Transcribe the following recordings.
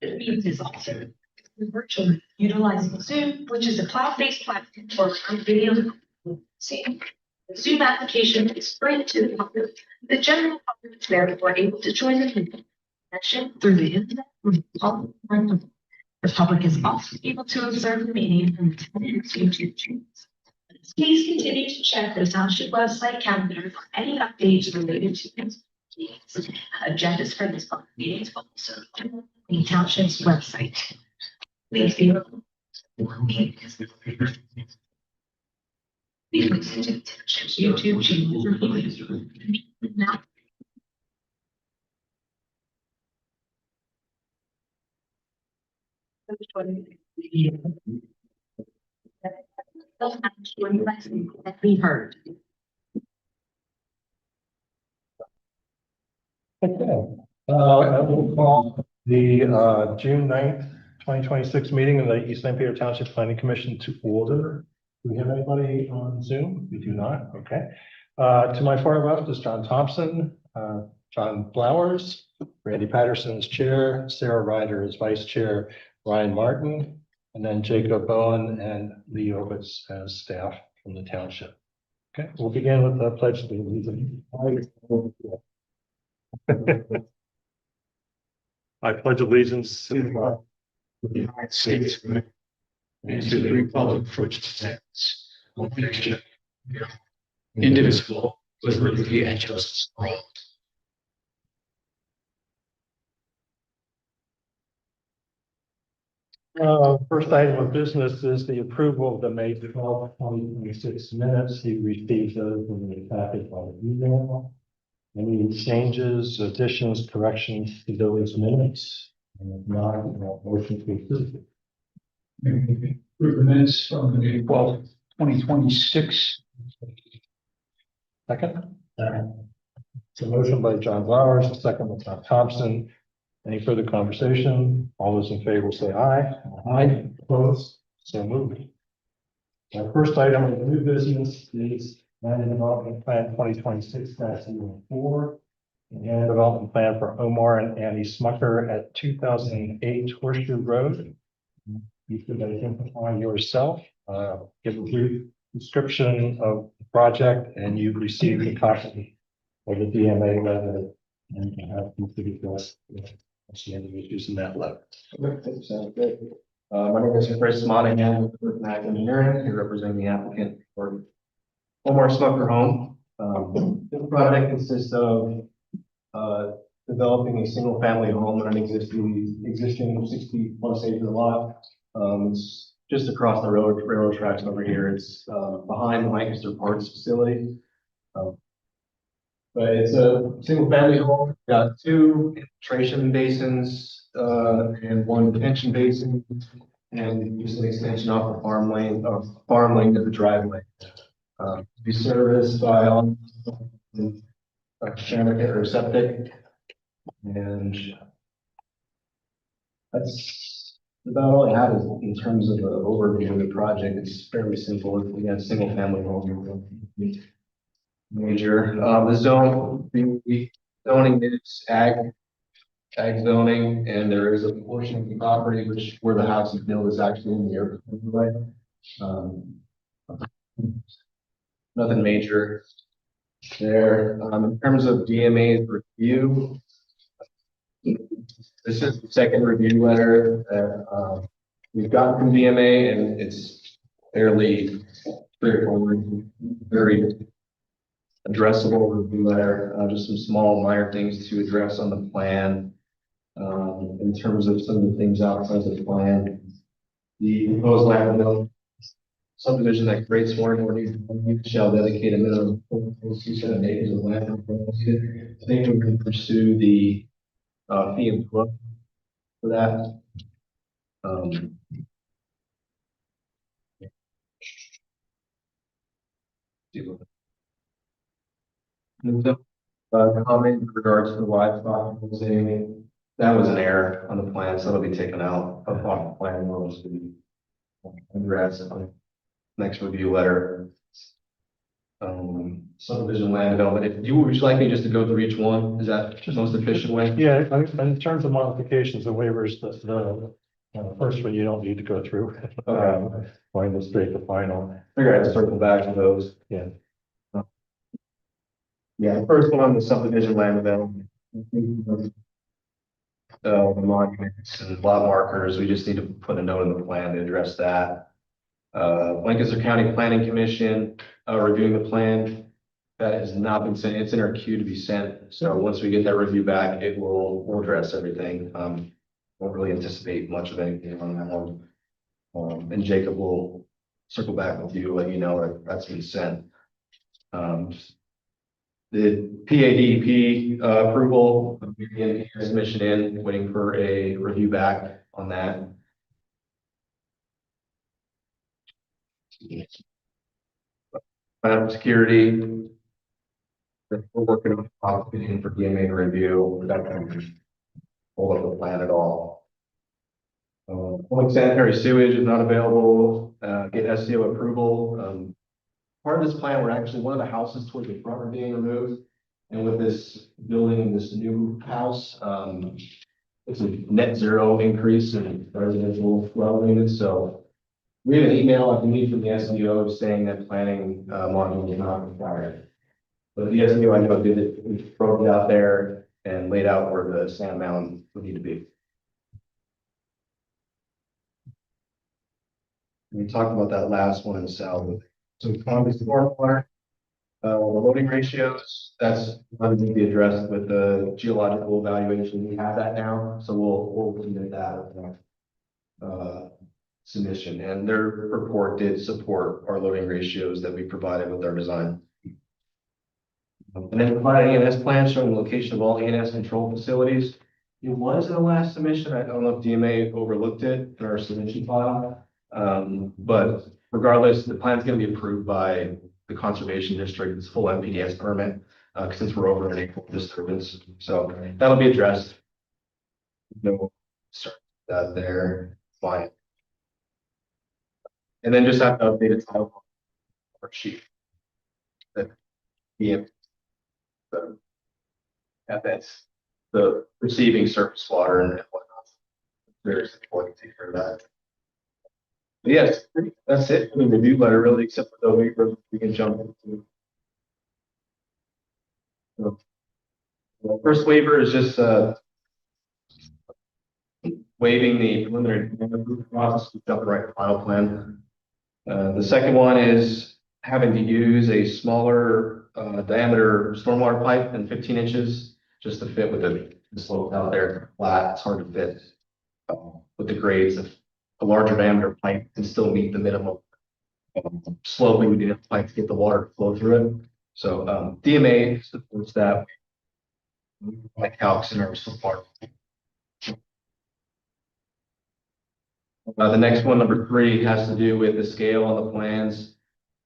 It means is also virtual, utilizing Zoom, which is a cloud-based platform for video. See, the Zoom application is free to the public. The general public is therefore able to join the meeting session through the internet. The public is also able to observe the meeting from its YouTube channels. Please continue to check the township website calendar for any updates related to this meetings. Agendas for this public meetings will also on the township's website. Please be. YouTube channel. Now. That we heard. Okay, I will call the June 9th, 2026 meeting of the East St. Peter Township Planning Commission to order. Do we have anybody on Zoom? We do not. Okay. To my far left is John Thompson, John Flowers, Randy Patterson is chair, Sarah Ryder is vice chair, Ryan Martin, and then Jacob Bowen and Lee Ovitz as staff from the township. Okay, we'll begin with the pledge of allegiance. I pledge allegiance to the United States of America and to the republic for which it stands, one nation, indivisible, with liberty and justice for all. First item of business is the approval of the May 12th, 2026 minutes. You received those in the packet by email. Any changes, additions, corrections to those minutes? And if not, motion to approve. Approve the minutes from the May 12th, 2026. Second? So motion by John Flowers, second by John Thompson. Any further conversation? All those in favor say aye. Aye. Opposed? So moved. Our first item of new business is Land Development Plan 2026-04 and Development Plan for Omar and Annie Smucker at 2008 Horseshoe Road. You could identify yourself, give a brief description of the project, and you've received a copy of the DMA letter and you have completed the issues in that letter. Sounds good. My name is Chris Monahan with Mac Engineering, here representing the applicant for Omar Smucker Home. This project consists of developing a single family home on an existing 60+ acre lot. It's just across the railroad tracks over here. It's behind the Lancaster Parks facility. But it's a single family home. We've got 2 infiltration basins and 1 detention basin, and just an extension off the farm lane to the driveway. Be serviced by ceramic or septic, and that's about all I have in terms of the overview of the project. It's fairly simple. It's, again, single family home. Major. The zoning is ag zoning, and there is a portion of the property where the house is built is actually in the airport. Nothing major there. In terms of DMA's review, this is the second review letter that we've gotten from DMA, and it's fairly straightforward, very addressable review letter. Just some small minor things to address on the plan. In terms of some of the things outside the plan, the proposed land development subdivision that creates more shall dedicate a minimum of 27 acres of land. I think we can pursue the fee and flow for that. Comment in regards to the livestock saying that was an error on the plan, so it'll be taken out of the plan. Will be addressed on next review letter. subdivision land development. If you would you like me just to go through each one? Is that the most efficient way? Yeah, in terms of modifications and waivers, first one you don't need to go through. Okay. Going to straight to final. Figure I'd circle back to those. Yeah. Yeah, the first one on the subdivision land development. The monuments and lot markers, we just need to put a note in the plan to address that. Lancaster County Planning Commission, reviewing the plan. That has not been sent, it's in our queue to be sent, so once we get that review back, we'll address everything. Won't really anticipate much of anything on that one. And Jacob will circle back with you, let you know that that's been sent. The PADP approval, submission in, waiting for a review back on that. Security. We're working on application for DMA review. We're not going to hold up the plan at all. Public sanitary sewage is not available. Get SCO approval. Part of this plan, we're actually, one of the houses towards the front are being removed. And with this building, this new house, it's a net zero increase in residential dwelling units. So we have an email I believe from the SDO saying that planning module is not required. But the SDO I know did it, we broke it out there and laid out where the sand mound would need to be. We talked about that last one in the south. So stormwater, the loading ratios, that's going to be addressed with the geological evaluation. We have that now, so we'll submit that with submission, and their report did support our loading ratios that we provided with our design. And then provide an ENS plan showing the location of all ENS control facilities. It was in the last submission. I don't know if DMA overlooked it in our submission file. But regardless, the plan is going to be approved by the conservation district. It's full MPDS permit, since we're over an April disturbance. So that'll be addressed. No, start that there, fine. And then just have to update it to our sheet. That that's the receiving surface water and whatnot. Very important to take care of that. But yes, that's it for the review letter, really, except for the waiver we can jump into. So, the first waiver is just waiving the preliminary process, jumping right to final plan. The second one is having to use a smaller diameter stormwater pipe than 15 inches just to fit with the slope out there flat. It's hard to fit with the grades. If a larger diameter pipe can still meet the minimum slope we would need a pipe to get the water to flow through it. So DMA supports that. Like calcs in our support. The next one, number 3, has to do with the scale on the plans.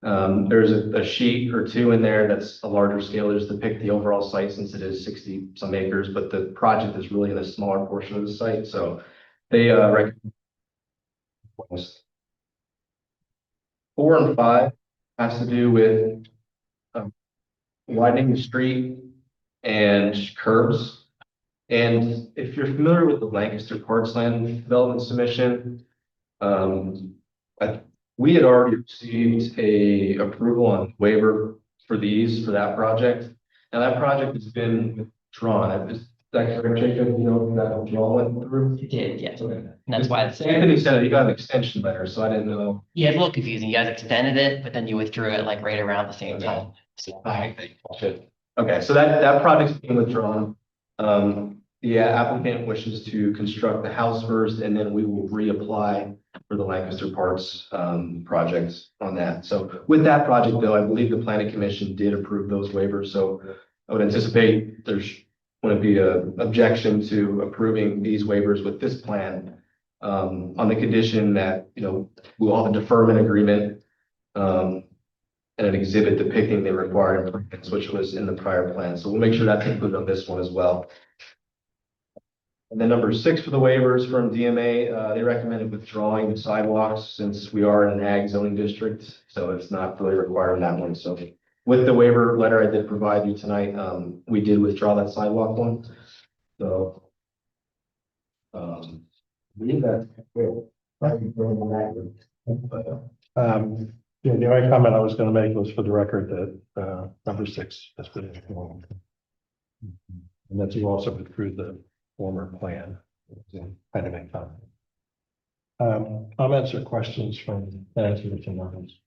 There's a sheet or two in there that's a larger scale just to depict the overall site since it is 60 some acres, but the project is really in a smaller portion of the site. So they recommend 4 and 5 has to do with widening the street and curbs. And if you're familiar with the Lancaster Parks Land Development Submission, we had already received a approval on waiver for that project. Now that project has been withdrawn. Is that correct, Jacob? You know, that withdrawal went through? It did, yes. And that's why it's, Anthony said you got an extension letter, so I didn't know. yeah, it's a little confusing. You guys extended it, but then you withdrew it like right around the same time. So, Okay, so that project's being withdrawn. The applicant wishes to construct the house first, and then we will reapply for the Lancaster Parks projects on that. So with that project, though, I believe the planning commission did approve those waivers. So I would anticipate there's wouldn't be an objection to approving these waivers with this plan on the condition that, you know, we'll have a deferment agreement and an exhibit depicting the required improvements, which was in the prior plan. So we'll make sure that's included on this one as well. And then number 6 for the waivers from DMA, they recommended withdrawing the sidewalks since we are in an ag zoning district, so it's not really required in that one. So with the waiver letter I did provide you tonight, we did withdraw that sidewalk one, so. I believe that's. Yeah, the only comment I was gonna make was for the record that, number 6 has been withdrawn. And that you also withdrew the former plan. Kind of make comment. Comments or questions from management and others?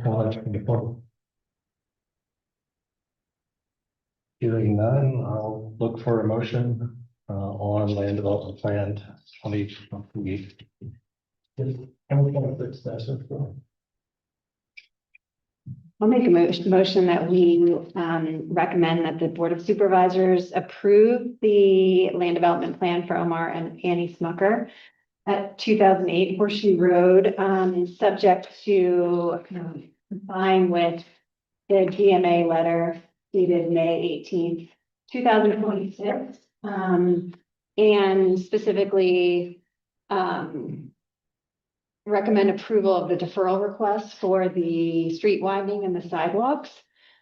Comments from the public? Hearing none, I'll look for a motion on land development plan 2028. And we're going to fix that as well. I'll make a motion that we recommend that the Board of Supervisors approve the land development plan for Omar and Annie Smucker at 2008 Horseshoe Road, subject to complying with the GMA letter dated May 18th, 2026, and specifically recommend approval of the deferral request for the street widening and the sidewalks.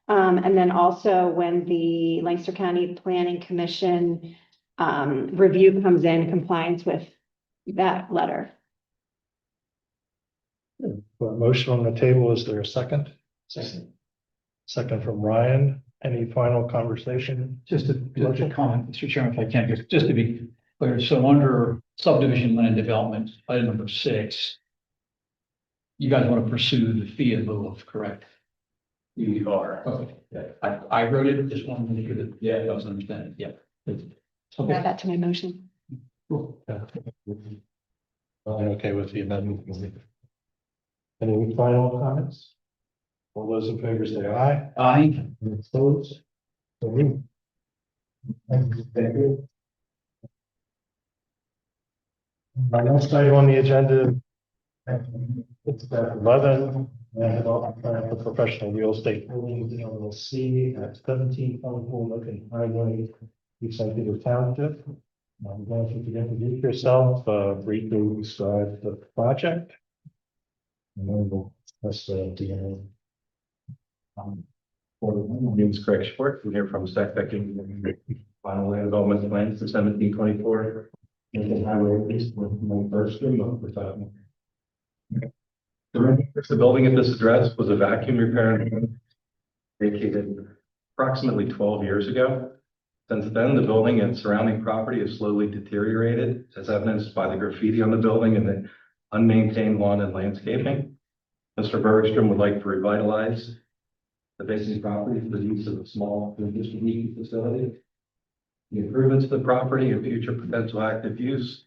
And then also when the Lancaster County Planning Commission review comes in compliance with that letter. Motion on the table, is there a second? Second from Ryan. Any final conversation? Just a comment, Mr. Chairman, if I can, just to be clear, so under subdivision land development, item number 6, you guys want to pursue the fee in lieu of, correct? You are. Okay, yeah, I wrote it, just wanted to make sure that, yeah, I was understanding, yeah. Add Okay, that to my motion. cool. Okay with the amendment. Any final comments? All those in favor say aye. Aye. Any opposed? So moved. Thank you. Our next item on the agenda. It's at 11, and for professional real estate holdings LLC at 17 Lincoln Highway, East St. Peter Township. I'm going to introduce yourself, briefly describe the project. And then we'll discuss the DNA. My name is Craig Schwartz. I'm here from Stack Final Land Development Plans for 1724. Lincoln Highway East with my first remote for talking. The building at this address was a vacuum repair and vacated approximately 12 years ago. Since then, the building and surrounding property has slowly deteriorated, as evidenced by the graffiti on the building and the unmaintained lawn and landscaping. Mr. Bergstrom would like to revitalize the vacant property for the use of a small food distribution facility. The improvements to the property and future potential active use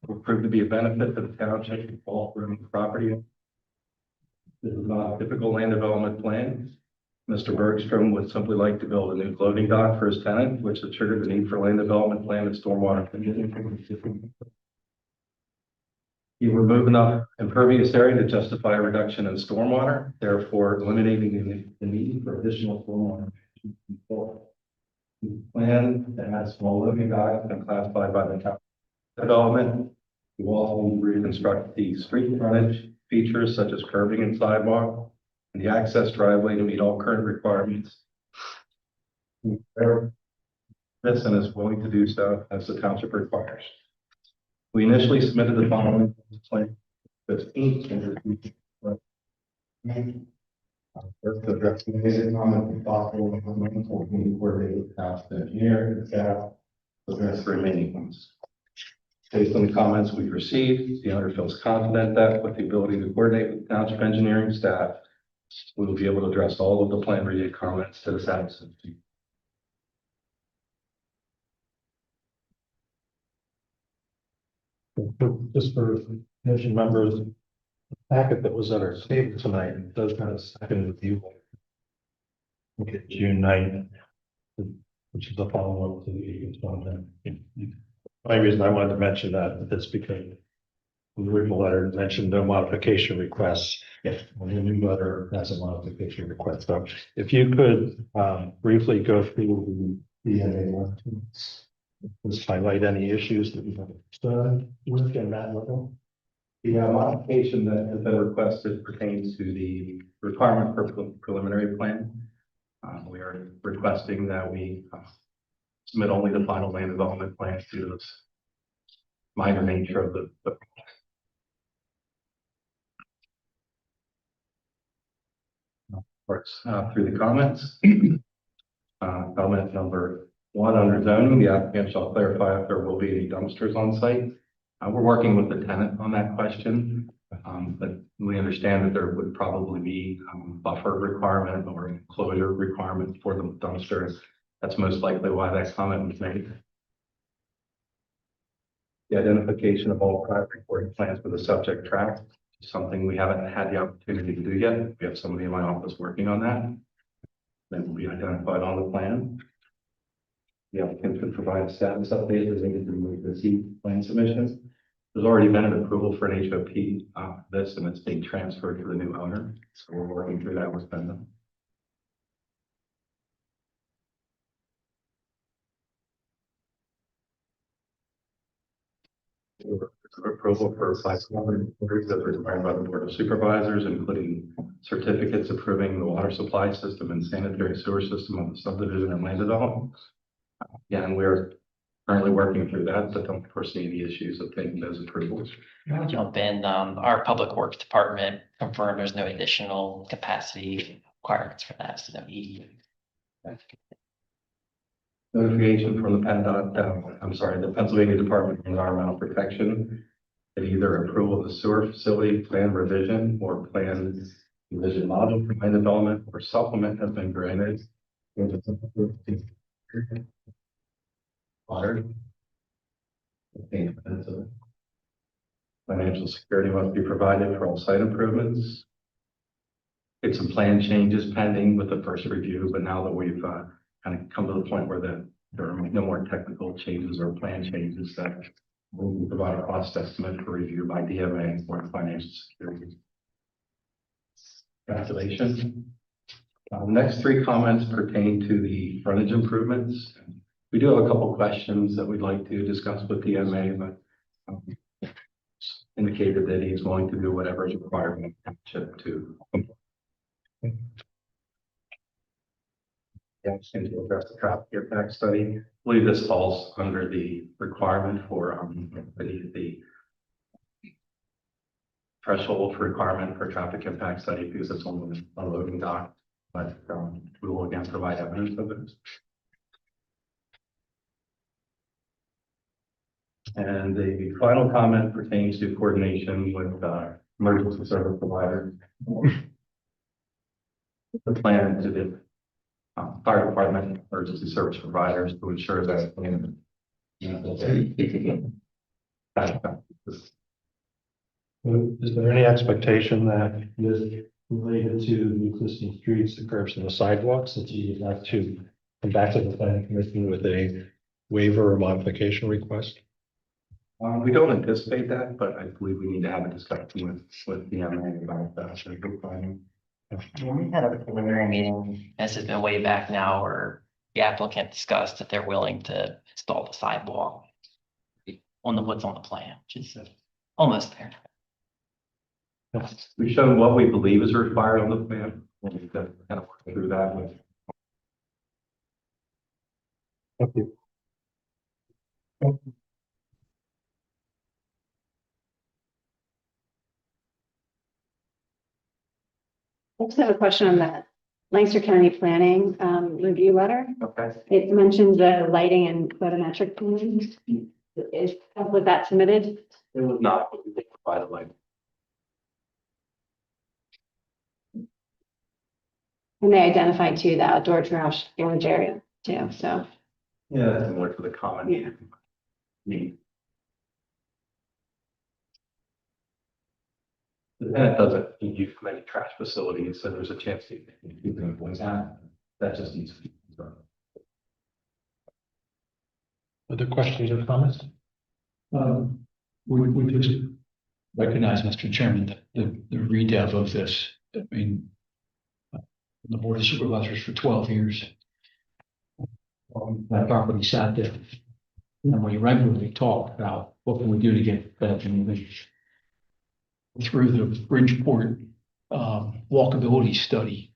will prove to be a benefit to the township and all surrounding property. This is not a typical land development plan. Mr. Bergstrom would simply like to build a new loading dock for his tenant, which would trigger the need for land development plan and stormwater. He will remove enough impervious area to justify a reduction in stormwater, therefore eliminating the need for additional stormwater control. The plan that has small loading docks been classified by the town development. We will also reconstruct the street frontage features such as curbing and sidewalk and the access driveway to meet all current requirements. This and is willing to do so as the township requires. We initially submitted the following plan. 15th. First, address the basic comment if possible, and then we'll coordinate with the township engineer and staff. Address the remaining ones. Based on the comments we've received, the owner feels confident that with the ability to coordinate with township engineering staff, we will be able to address all of the plan related comments to the satisfaction. Just for commission members, the packet that was at our table tonight does have a second review. Okay, June 9th, which is the follow-up to the Eagles one. The only reason I wanted to mention that is because the original letter mentioned no modification requests. Yes. The new letter has a modification request. So if you could briefly go through the DNA one. Just highlight any issues that you have with in that level. The modification that has been requested pertains to the requirement for preliminary plan. We are requesting that we submit only the final land development plan to this minor nature of the works through the comments. Comment number 1 under zoning, the applicant shall clarify if there will be any dumpsters on site. We're working with the tenant on that question, but we understand that there would probably be buffer requirement or enclosure requirement for the dumpsters. That's most likely why that comment was made. The identification of all prior recording plans for the subject tract is something we haven't had the opportunity to do yet. We have somebody in my office working on that. That will be identified on the plan. The applicant could provide a status update related to the received plan submission. There's already been an approval for an HOP this, and it's being transferred to the new owner. So we're working through that with them. Approval for 500 orders that are required by the Board of Supervisors, including certificates approving the water supply system and sanitary sewer system of the subdivision and land development. Yeah, and we're currently working through that, but don't foresee any issues obtaining those approvals. I'll jump in. Our Public Works Department confirmed there's no additional capacity requirements for that, so no EU. Notification from the the Pennsylvania Department of Environmental Protection that either approval of the sewer facility plan revision or plan revision model for land development or supplement has been granted. Water. Financial security must be provided for all site improvements. It's some plan changes pending with the first review, but now that we've kind of come to the point where there are no more technical changes or plan changes, that we'll provide a cost estimate for review by DMA for financial security. Calculation. The next 3 comments pertain to the frontage improvements. We do have a couple questions that we'd like to discuss with DMA, but indicated that he's willing to do whatever is required in the township to to address the traffic impact study. I believe this falls under the requirement for the threshold for requirement for traffic impact study because it's only a loading dock, but we will again provide evidence of it. And the final comment pertains to coordination with emergency service providers. The plan to the fire department, emergency service providers to ensure that. Is there any expectation that this related to the existing streets, the curbs and the sidewalks that you would like to come back to the planning commission with a waiver or modification request? We don't anticipate that, but I believe we need to have a discussion with the DMA about that. We had a preliminary meeting, this has been way back now, where the applicant discussed that they're willing to install the sidewalk on what's on the plan, which is almost there. We've shown what we believe is required on the plan. We'll need to kind of work through that with. Thank you. I just have a question on that Lancaster County Planning review letter. Okay. It mentions the lighting and photometric plans. Was that submitted? It was not, but we did provide a light. And they identified too the outdoor trash storage area too, so. Yeah, that's similar to the comment. Yeah. Need. The tenant doesn't use many trash facilities, so there's a chance to keep them in that just needs to be confirmed. Other questions or comments? We just recognize, Mr. Chairman, that the redev of this, I mean, the Board of Supervisors for 12 years. That property sat there. And we regularly talk about what can we do to get that moving. through the Bridgeport walkability study.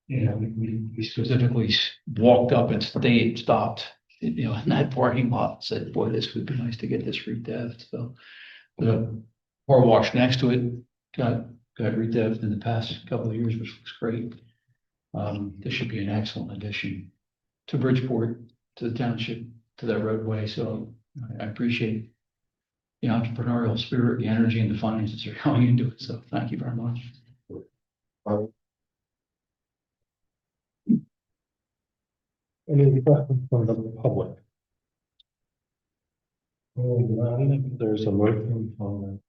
We specifically walked up and stopped, in that parking lot, said, boy, this would be nice to get this redeveloped. So the car wash next to it got redeveloped in the past couple of years, which looks great. This should be an excellent addition to Bridgeport, to the township, to that roadway. So I appreciate the entrepreneurial spirit, the energy and the finances are going into it. So thank you very much. Any questions from the public? There's a motion from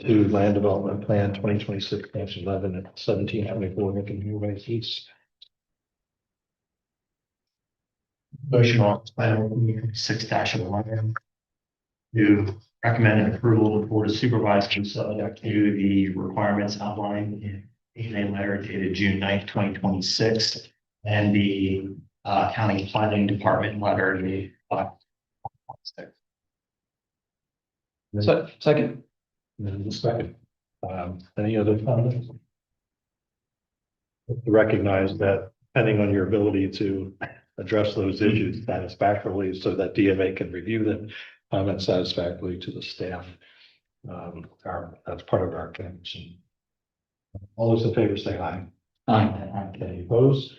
to Land Development Plan 2026-11 at 1724 Lincoln Way East. Motion on plan 6-11 to recommend approval of the Board of Supervisors subject to the requirements outlined in a letter dated June 9th, 2026, and the County Planning Department letter dated. Second. And the second. Any other comments? To recognize that depending on your ability to address those issues satisfactorily so that DMA can review them, comment satisfactorily to the staff. That's part of our connection. All those in favor say aye. Aye. Any opposed?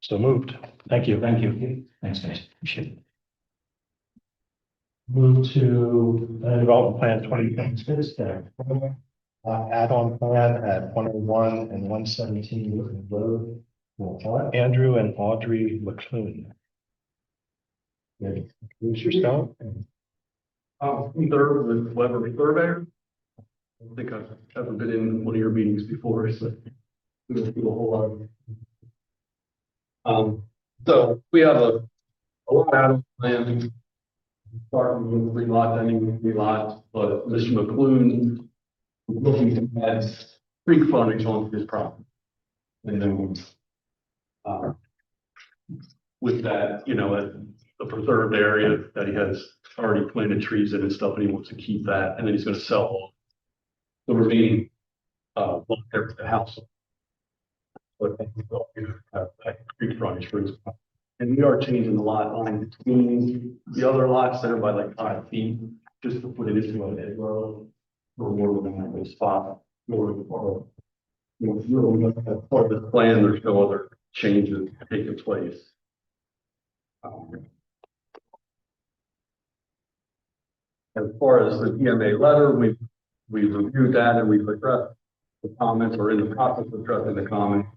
So moved. Thank you. Thank you. Thanks, guys. Appreciate it. Move to Development Plan 2026. Add-on plan at 101 and 117 Newton Road. Andrew and Audrey McClune. Introduce yourself. Third with Weber Surveyor. I don't think I've ever been in one of your meetings before, so we don't do a whole lot. So we have a lot out of plan. Starting with 3 lots, ending with 3 lots, but Mr. McClune is looking to add creek frontage onto his property. And then, with that, a preserved area that he has already planted trees in and stuff, and he wants to keep that, and then he's gonna sell the remaining, lot there for the house. But creek frontage for his property. And we are changing the lot line between the other lots that are by like 5 feet, just to put it into a head road. Or more than a spot, more than part of the plan, there's no other changes taking place. As far as the DMA letter, we reviewed that and we've addressed the comments, or in the process of addressing the comments.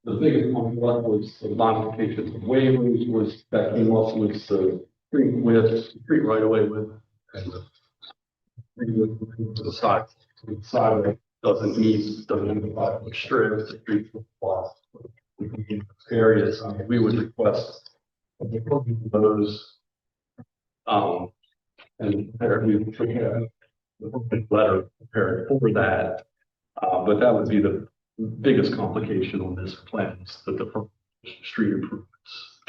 The biggest one was the modifications of waivers, was that came up with the street right away with. And the side of it doesn't need the 5-foot strip, the street plus. Areas, we would request those. And we prepare the letter prepared for that. But that would be the biggest complication on this plan, is that the street improvements.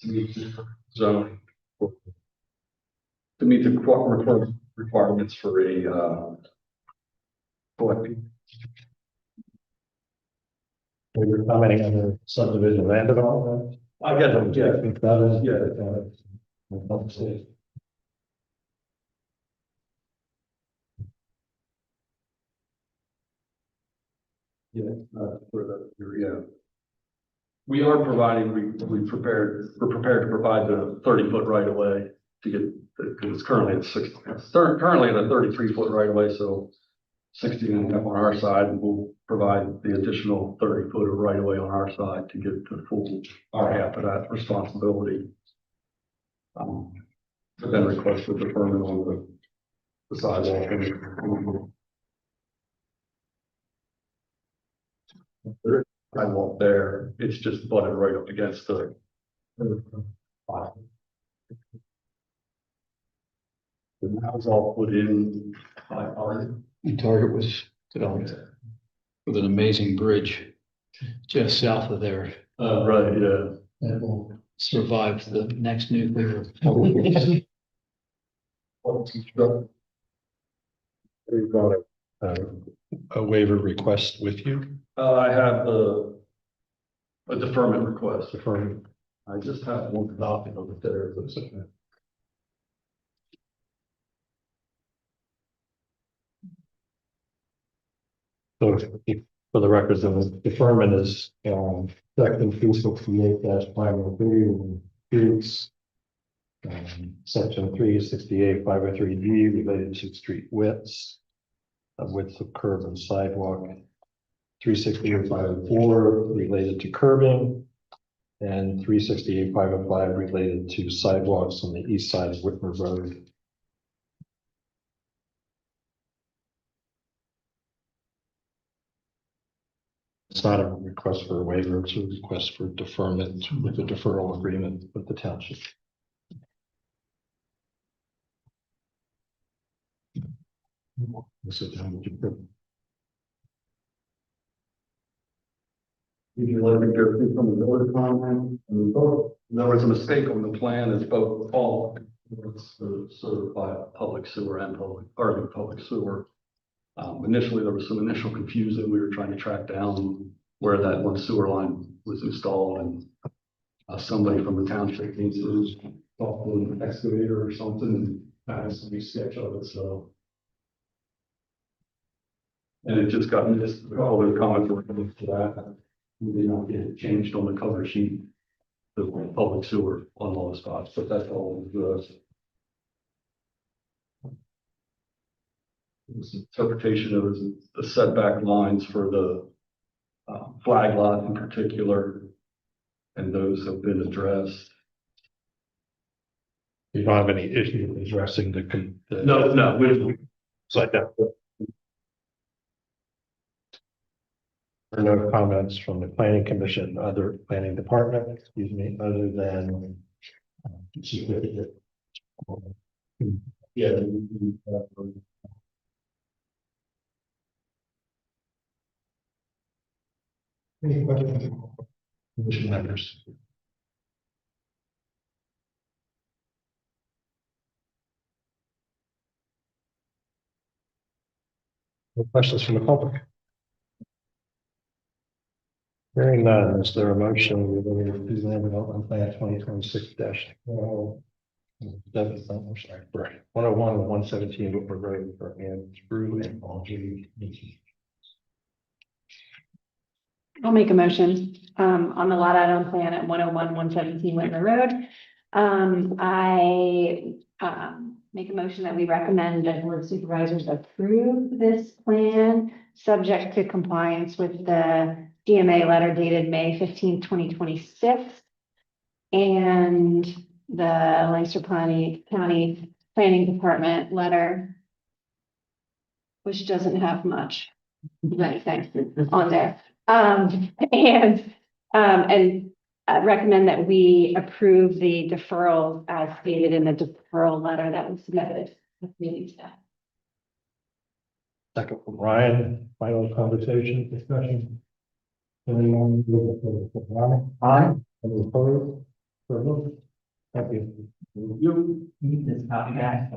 To meet the zone. To meet the requirements for a collecting. You're commenting on the subdivision land development? I get them, yeah. Yeah. We are providing, we're prepared to provide the 30-foot right of way to get, because it's currently at 60, currently at a 33-foot right of way, so 16.5 on our side, and we'll provide the additional 30-foot of right of way on our side to get the full, our half of that responsibility. But then request for deferment on the sidewalk. Sidewalk there, it's just butted right up against the. And that was all put in by our. And Target was developed with an amazing bridge just south of there. Right, yeah. That will survive the next nuclear. We've got a waiver request with you I have a deferment request. for, I just have one copy of it there. That's okay. so for the records, the deferment is, section 368-503, section 368-503D related to street widths, width of curb and sidewalk, 368-504 related to curbing, and 368-505 related to sidewalks on the east side of Whitmer Road. It's not a request for a waiver, it's a request for deferment with a deferral agreement with the township. Sit down with your- Would you like to go through some of the other comments? There was a mistake on the plan, it's both all, it's certified public sewer and public sewer. Initially, there was some initial confusion, we were trying to track down where that one sewer line was installed, and somebody from the township needs to talk to an excavator or something, and has some sketch of it, so. And it just got missed, all the comments were coming to that. We did not get it changed on the cover sheet, the public sewer on all the spots, but that's all it was. It was interpretation of the setback lines for the flag lot in particular, and those have been addressed. You don't have any issue addressing the. No, So that. There are no comments from the planning commission, other planning department, excuse me, other than. yeah. Any questions? Commission members. No questions from the public? Hearing none, is there a motion related to land development plan 2026-12? I'm sorry, right, 101 and 117 Whitmer Road for Ann Brew and Audrey Nikki. I'll make a motion, on the lot add-on plan at 101, 117 Whitmer Road. I make a motion that we recommend that board of supervisors approve this plan, subject to compliance with the DMA letter dated May 15, 2026. And the Lancaster County Planning Department letter, which doesn't have much, right, thanks, on there. And recommend that we approve the deferral as stated in the deferral letter that was submitted. with meeting staff. Second from Ryan, final conversation, discussion. Anyone? Aye. Any opposed? So moved. Thank you. You need this copy back.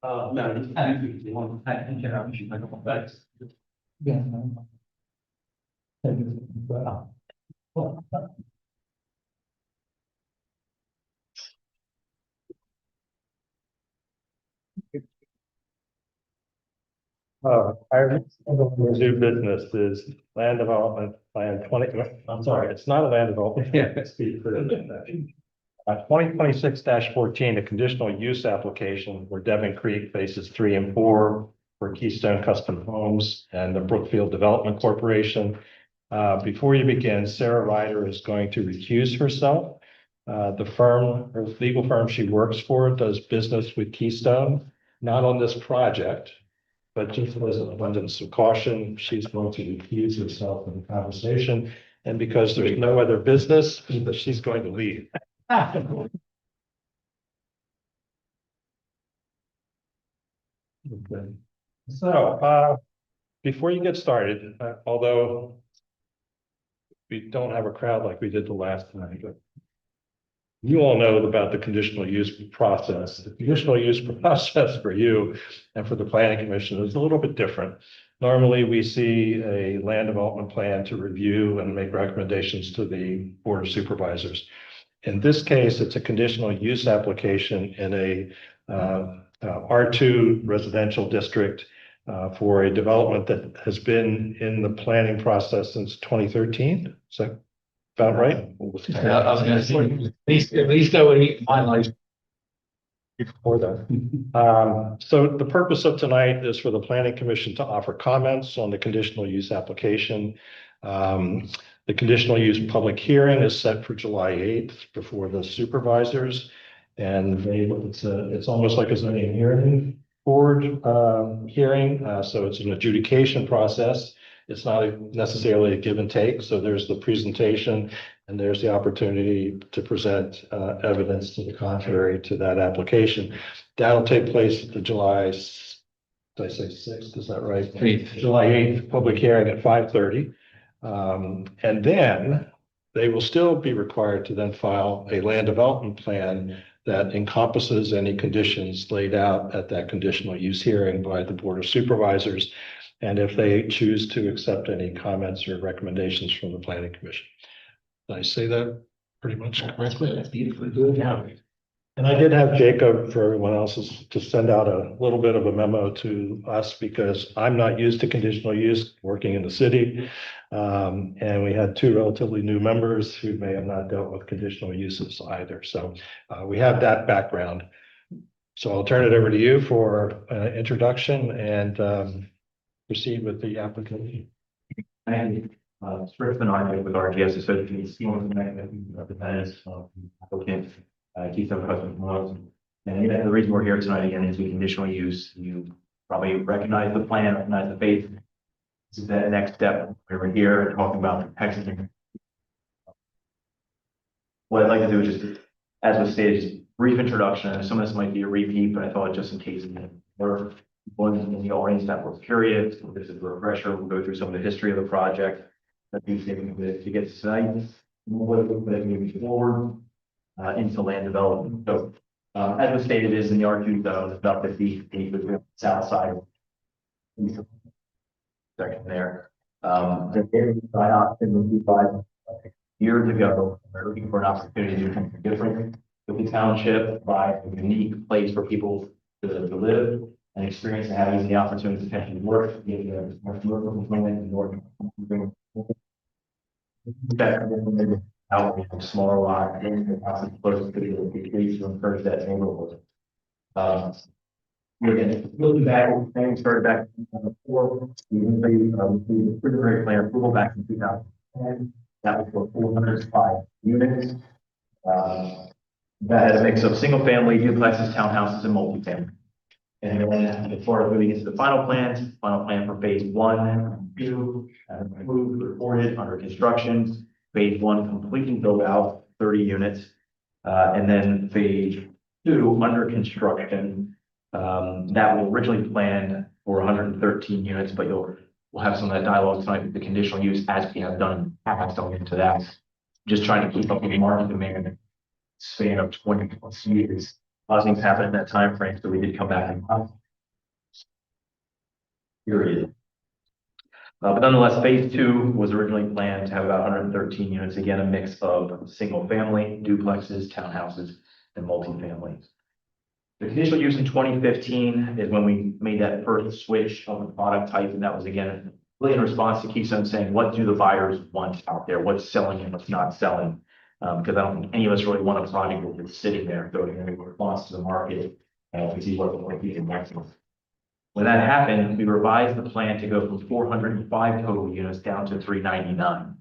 No, You want to take care of it? Yeah. Our new business is land development plan 20, I'm sorry, it's not a land development. Yeah, it's 2026-14, a conditional use application where Devon Creek phases 3 and 4 for Keystone Custom Homes and the Brookfield Development Corporation. Before you begin, Sarah Ryder is going to recuse herself. The firm, or legal firm she works for, does business with Keystone, not on this project, but just as an abundance of caution, she's going to recuse herself in the conversation. And because there's no other business, she's going to leave. Okay. So, before you get started, although we don't have a crowd like we did the last time, but you all know about the conditional use process. The conditional use process for you and for the planning commission is a little bit different. Normally, we see a land development plan to review and make recommendations to the board of supervisors. In this case, it's a conditional use application in a R2 residential district for a development that has been in the planning process since 2013. Is that about right? I was gonna say, at least that would be finalized. Before that. So the purpose of tonight is for the planning commission to offer comments on the conditional use application. The conditional use public hearing is set for July 8th before the supervisors. And it's almost like a zoning hearing board hearing. So it's an adjudication process. It's not necessarily a give and take. So there's the presentation and there's the opportunity to present evidence to the contrary to that application. That'll take place at the July, did I say 6th? Is that right? 8th. July 8th, public hearing at 5:30. And then they will still be required to then file a land development plan that encompasses any conditions laid out at that conditional use hearing by the Board of Supervisors. And if they choose to accept any comments or recommendations from the Planning Commission. Did I say that pretty much correctly? That's beautifully good. Yeah. And I did have Jacob, for everyone else, to send out a little bit of a memo to us because I'm not used to conditional use working in the city. And we had two relatively new members who may have not dealt with conditional uses either. So we have that background. So I'll turn it over to you for introduction and proceed with the application. And Rick Bernard with RGS Associates, representatives of the applicant, Keystone Custom Homes. And the reason we're here tonight again is we conditional use. You probably recognize the plan, recognize the base. This is the next step. We're here talking about the Texas. What I'd like to do is just, as was stated, just brief introduction. Some of this might be a repeat, but I thought just in case we're one in the audience that was curious, this is a refresher. We'll go through some of the history of the project. That means to get to tonight, what moving forward into land development. So, as was stated, is in the R2 zone, it's about 50 feet with the south side. Second there. The area design option was defined years ago. We're looking for an opportunity to do something different with the township, by a unique place for people to live and experience, and having the opportunity to potentially work, getting a smaller lot, close to the streets to encourage that neighborhood. Again, looking back, things started back in 2004. We preliminary plan approval back in 2010. That was for 405 units. That had a mix of single family, duplexes, townhouses, and multifamily. And then as far as moving into the final plan for phase 1 and 2, approved, reported, under construction. Phase 1 completely built out, 30 units. And then phase 2 under construction, that was originally planned for 113 units, but we'll have some of that dialogue tonight with the conditional use as we have done in the past. I'll get into that. Just trying to keep up with the market demand span of 20 plus years. A lot of things happened in that time frame, so we did come back and period. But nonetheless, phase 2 was originally planned to have about 113 units. Again, a mix of single family, duplexes, townhouses, and multifamily. The conditional use in 2015 is when we made that first switch of the product type, and that was again really in response to Keystone saying, what do the buyers want out there? What's selling and what's not selling? Because I don't think any of us really want a project that's sitting there. So in response to the market, we see what we can maximum. When that happened, we revised the plan to go from 405 total units down to 399.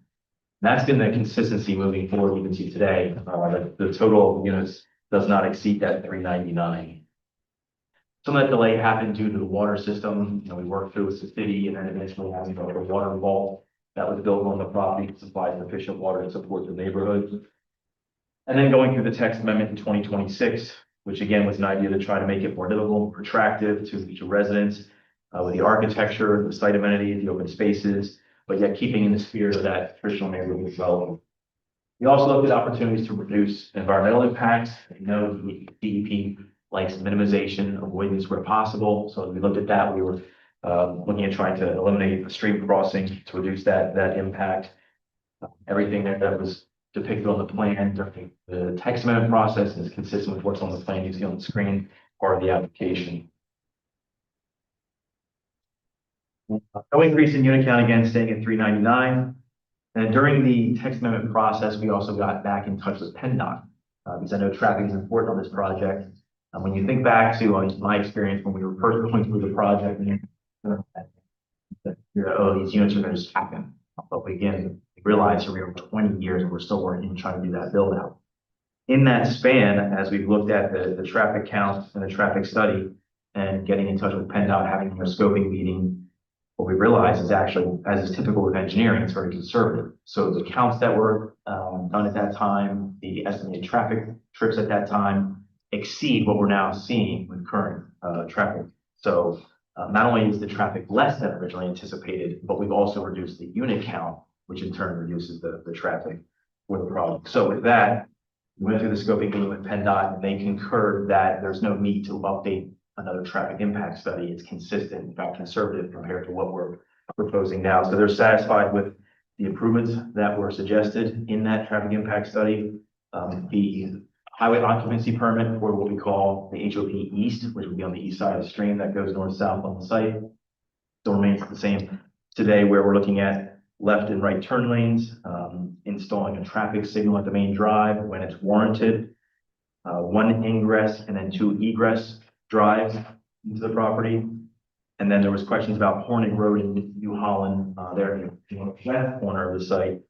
That's been the consistency moving forward. You can see today, the total units does not exceed that 399. Some of that delay happened due to the water system. We worked through with the city and then eventually having a water vault that was built on the property to supply sufficient water to support the neighborhood. And then going through the text amendment in 2026, which again was an idea to try to make it more livable, more attractive to residents with the architecture, the site amenities, the open spaces, but yet keeping in the spirit of that traditional neighborhood development. We also looked at opportunities to reduce environmental impacts. You know, the DEP likes minimization, avoidance where possible. So as we looked at that, we were looking at trying to eliminate a stream crossing to reduce that impact. Everything there that was depicted on the plan during the text amendment process is consistent with what's on the plan you see on the screen, part of the application. No increase in unit count, again, staying at 399. And during the text amendment process, we also got back in touch with PennDOT, because I know traffic is important on this project. When you think back to my experience when we were first going through the project, oh, these units are going to just happen. But we again realized we were 20 years and we're still working and trying to do that build out. In that span, as we've looked at the traffic count and the traffic study and getting in touch with PennDOT, having a scoping meeting, what we realized is actually, as is typical with engineering, it's very conservative. So the counts that were done at that time, the estimated traffic trips at that time exceed what we're now seeing with current traffic. So not only is the traffic less than originally anticipated, but we've also reduced the unit count, which in turn reduces the traffic for the project. So with that, we went through the scoping meeting with PennDOT and they concurred that there's no need to update another traffic impact study. It's consistent, in fact, conservative compared to what we're proposing now. So they're satisfied with the improvements that were suggested in that traffic impact study. The highway occupancy permit for what we call the HOP East, which would be on the east side of the stream that goes north-south on the site, still remains the same today, where we're looking at left and right turn lanes, installing a traffic signal at the main drive when it's warranted, one ingress and then two egress drives into the property. And then there was questions about Hornet Road in New Holland, there in the west corner of the site.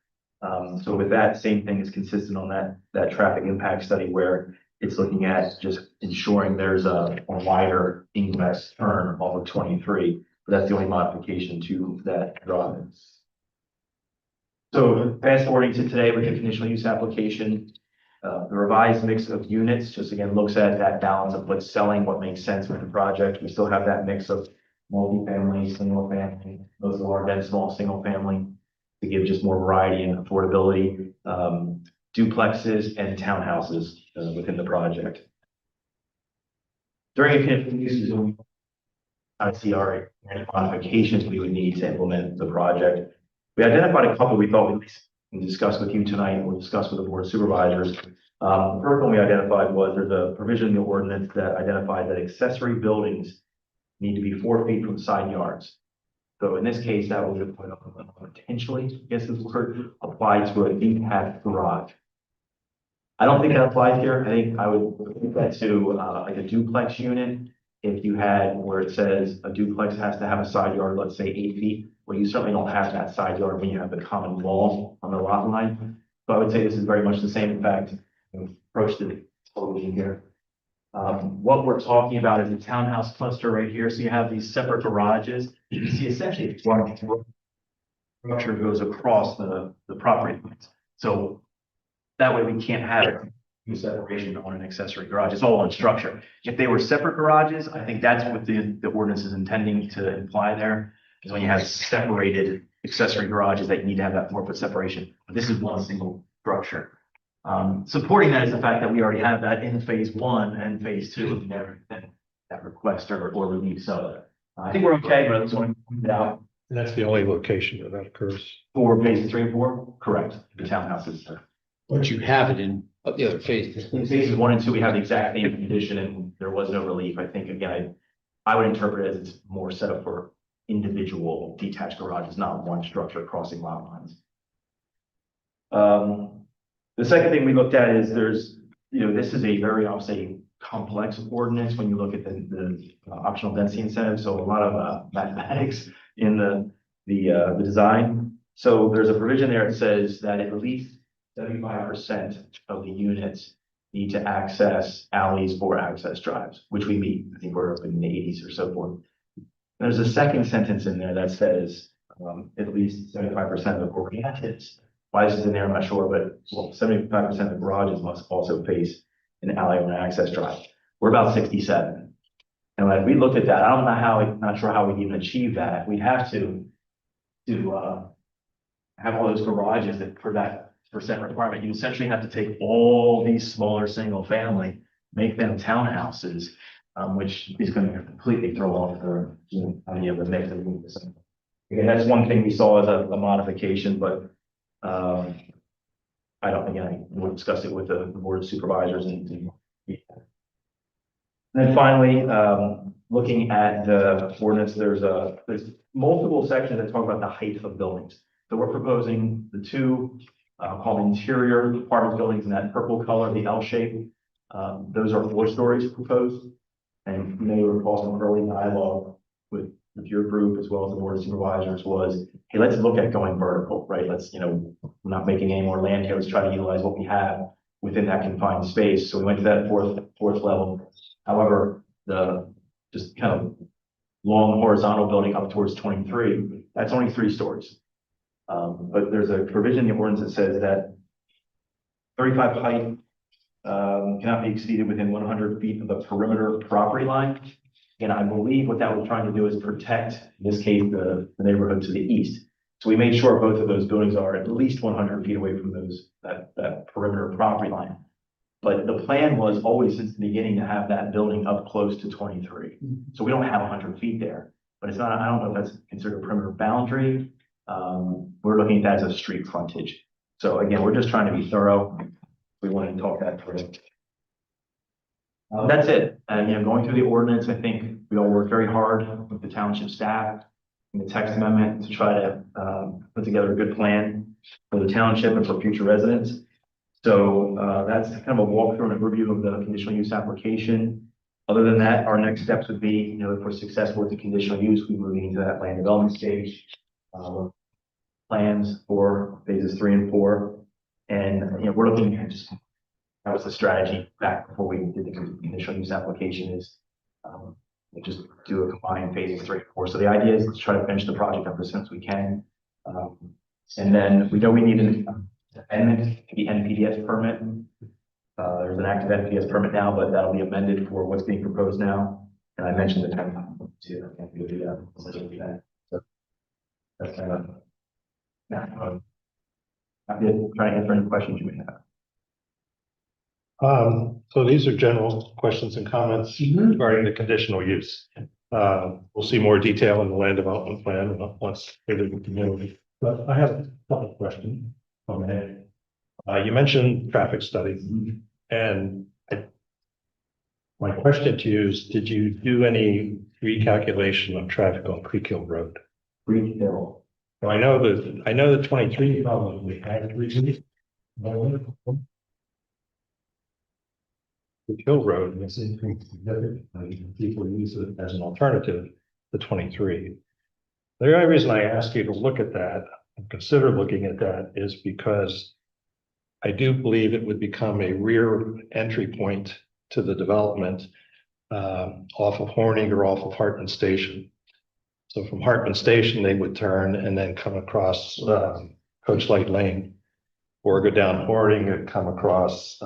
So with that, same thing is consistent on that traffic impact study where it's looking at just ensuring there's a wider ingress turn off of 23. But that's the only modification to that drive. So fast forwarding to today with the conditional use application, the revised mix of units just again looks at that balance of what's selling, what makes sense with the project. We still have that mix of multifamily, single family, those large small single family to give just more variety and affordability, duplexes and townhouses within the project. During a conditional use, I see our modifications we would need to implement the project. We identified a couple we thought we can discuss with you tonight. We'll discuss with the board of supervisors. The first one we identified was there's a provision in the ordinance that identified that accessory buildings need to be 4 feet from side yards. So in this case, that would potentially, I guess this word, apply to a detached garage. I don't think that applies here. I think I would put that to like a duplex unit. If you had where it says a duplex has to have a side yard, let's say 8 feet, well, you certainly don't have that side yard when you have the common wall on the lot line. So I would say this is very much the same. In fact, approach to the solution here. What we're talking about is a townhouse cluster right here. So you have these separate garages. You see essentially one structure goes across the property lines. So that way we can't have separation on an accessory garage. It's all one structure. If they were separate garages, I think that's what the ordinance is intending to imply there, is when you have separated accessory garages that you need to have that 4-foot separation. But this is one single structure. Supporting that is the fact that we already have that in phase 1 and phase 2 of that request or relief. So I think we're okay, but I just want to point it out. And that's the only location that occurs. For phases 3 and 4, correct. The townhouses. But you have it in the other phases. In phases 1 and 2, we have the exact same condition and there was no relief. I think, again, I would interpret it as it's more set up for individual detached garages, not one structure crossing lot lines. The second thing we looked at is this is a very, I'll say, complex ordinance when you look at the optional density incentive. So a lot of mathematics in the design. So there's a provision there that says that at least 75% of the units need to access alleys or access drives, which we meet. I think we're up in the 80s or so forth. There's a second sentence in there that says at least 75% of garages. Why this is in there, I'm not sure, but 75% of garages must also face an alley or an access drive. We're about 67. And when we looked at that, I don't know not sure how we even achieve that. We have to have all those garages that for that percent requirement, you essentially have to take all these smaller single family, make them townhouses, which is going to completely throw off the, any of the mix of this. Again, that's one thing we saw as a modification, but, I don't, again, we'll discuss it with the board of supervisors and then finally, looking at the ordinance, there's multiple sections that talk about the height of buildings. So we're proposing the two, called interior apartment buildings in that purple color, the L shape. Those are 4 stories proposed. And you may recall some early dialogue with your group as well as the board of supervisors was, hey, let's look at going vertical, right? Let's, we're not making any more land here. Let's try to utilize what we have within that confined space. So we went to that fourth level. However, the just kind of long horizontal building up towards 23, that's only 3 stories. But there's a provision in the ordinance that says that 35 height cannot be exceeded within 100 feet of the perimeter property line. And I believe what that was trying to do is protect, in this case, the neighborhood to the east. So we made sure both of those buildings are at least 100 feet away from that perimeter property line. But the plan was always since the beginning to have that building up close to 23. So we don't have 100 feet there, but it's not, I don't know if that's considered a perimeter boundary. We're looking at that as a street frontage. So again, we're just trying to be thorough. We want to talk that through. That's it. And, going through the ordinance, I think we all worked very hard with the township staff and the text amendment to try to put together a good plan for the township and for future residents. So that's kind of a walkthrough and a review of the conditional use application. Other than that, our next steps would be, if we're successful with the conditional use, we move into that land development stage. Plans for phases 3 and 4. And, we're looking at just, that was the strategy back before we did the conditional use application is just do a combined phases 3 and 4. So the idea is let's try to finish the project up as soon as we can. And then we know we need an amendment to the NPDS permit. There's an active NPDS permit now, but that'll be amended for what's being proposed now. And I mentioned the time too. I can't do that. So that's kind of I'm trying to answer any questions you may have. So these are general questions and comments regarding the conditional use. We'll see more detail in the land development plan once they're in the community. But I have a couple of questions. You mentioned traffic study, and my question to you is, did you do any recalculation of traffic on Creek Hill Road? Creek Hill. So I know the 23 probably had recently. Creek Hill Road is increasing significantly. People use it as an alternative to 23. The only reason I ask you to look at that and consider looking at that is because I do believe it would become a rear entry point to the development off of Horning or off of Hartman Station. So from Hartman Station, they would turn and then come across Coach Light Lane, or go down Horning and come across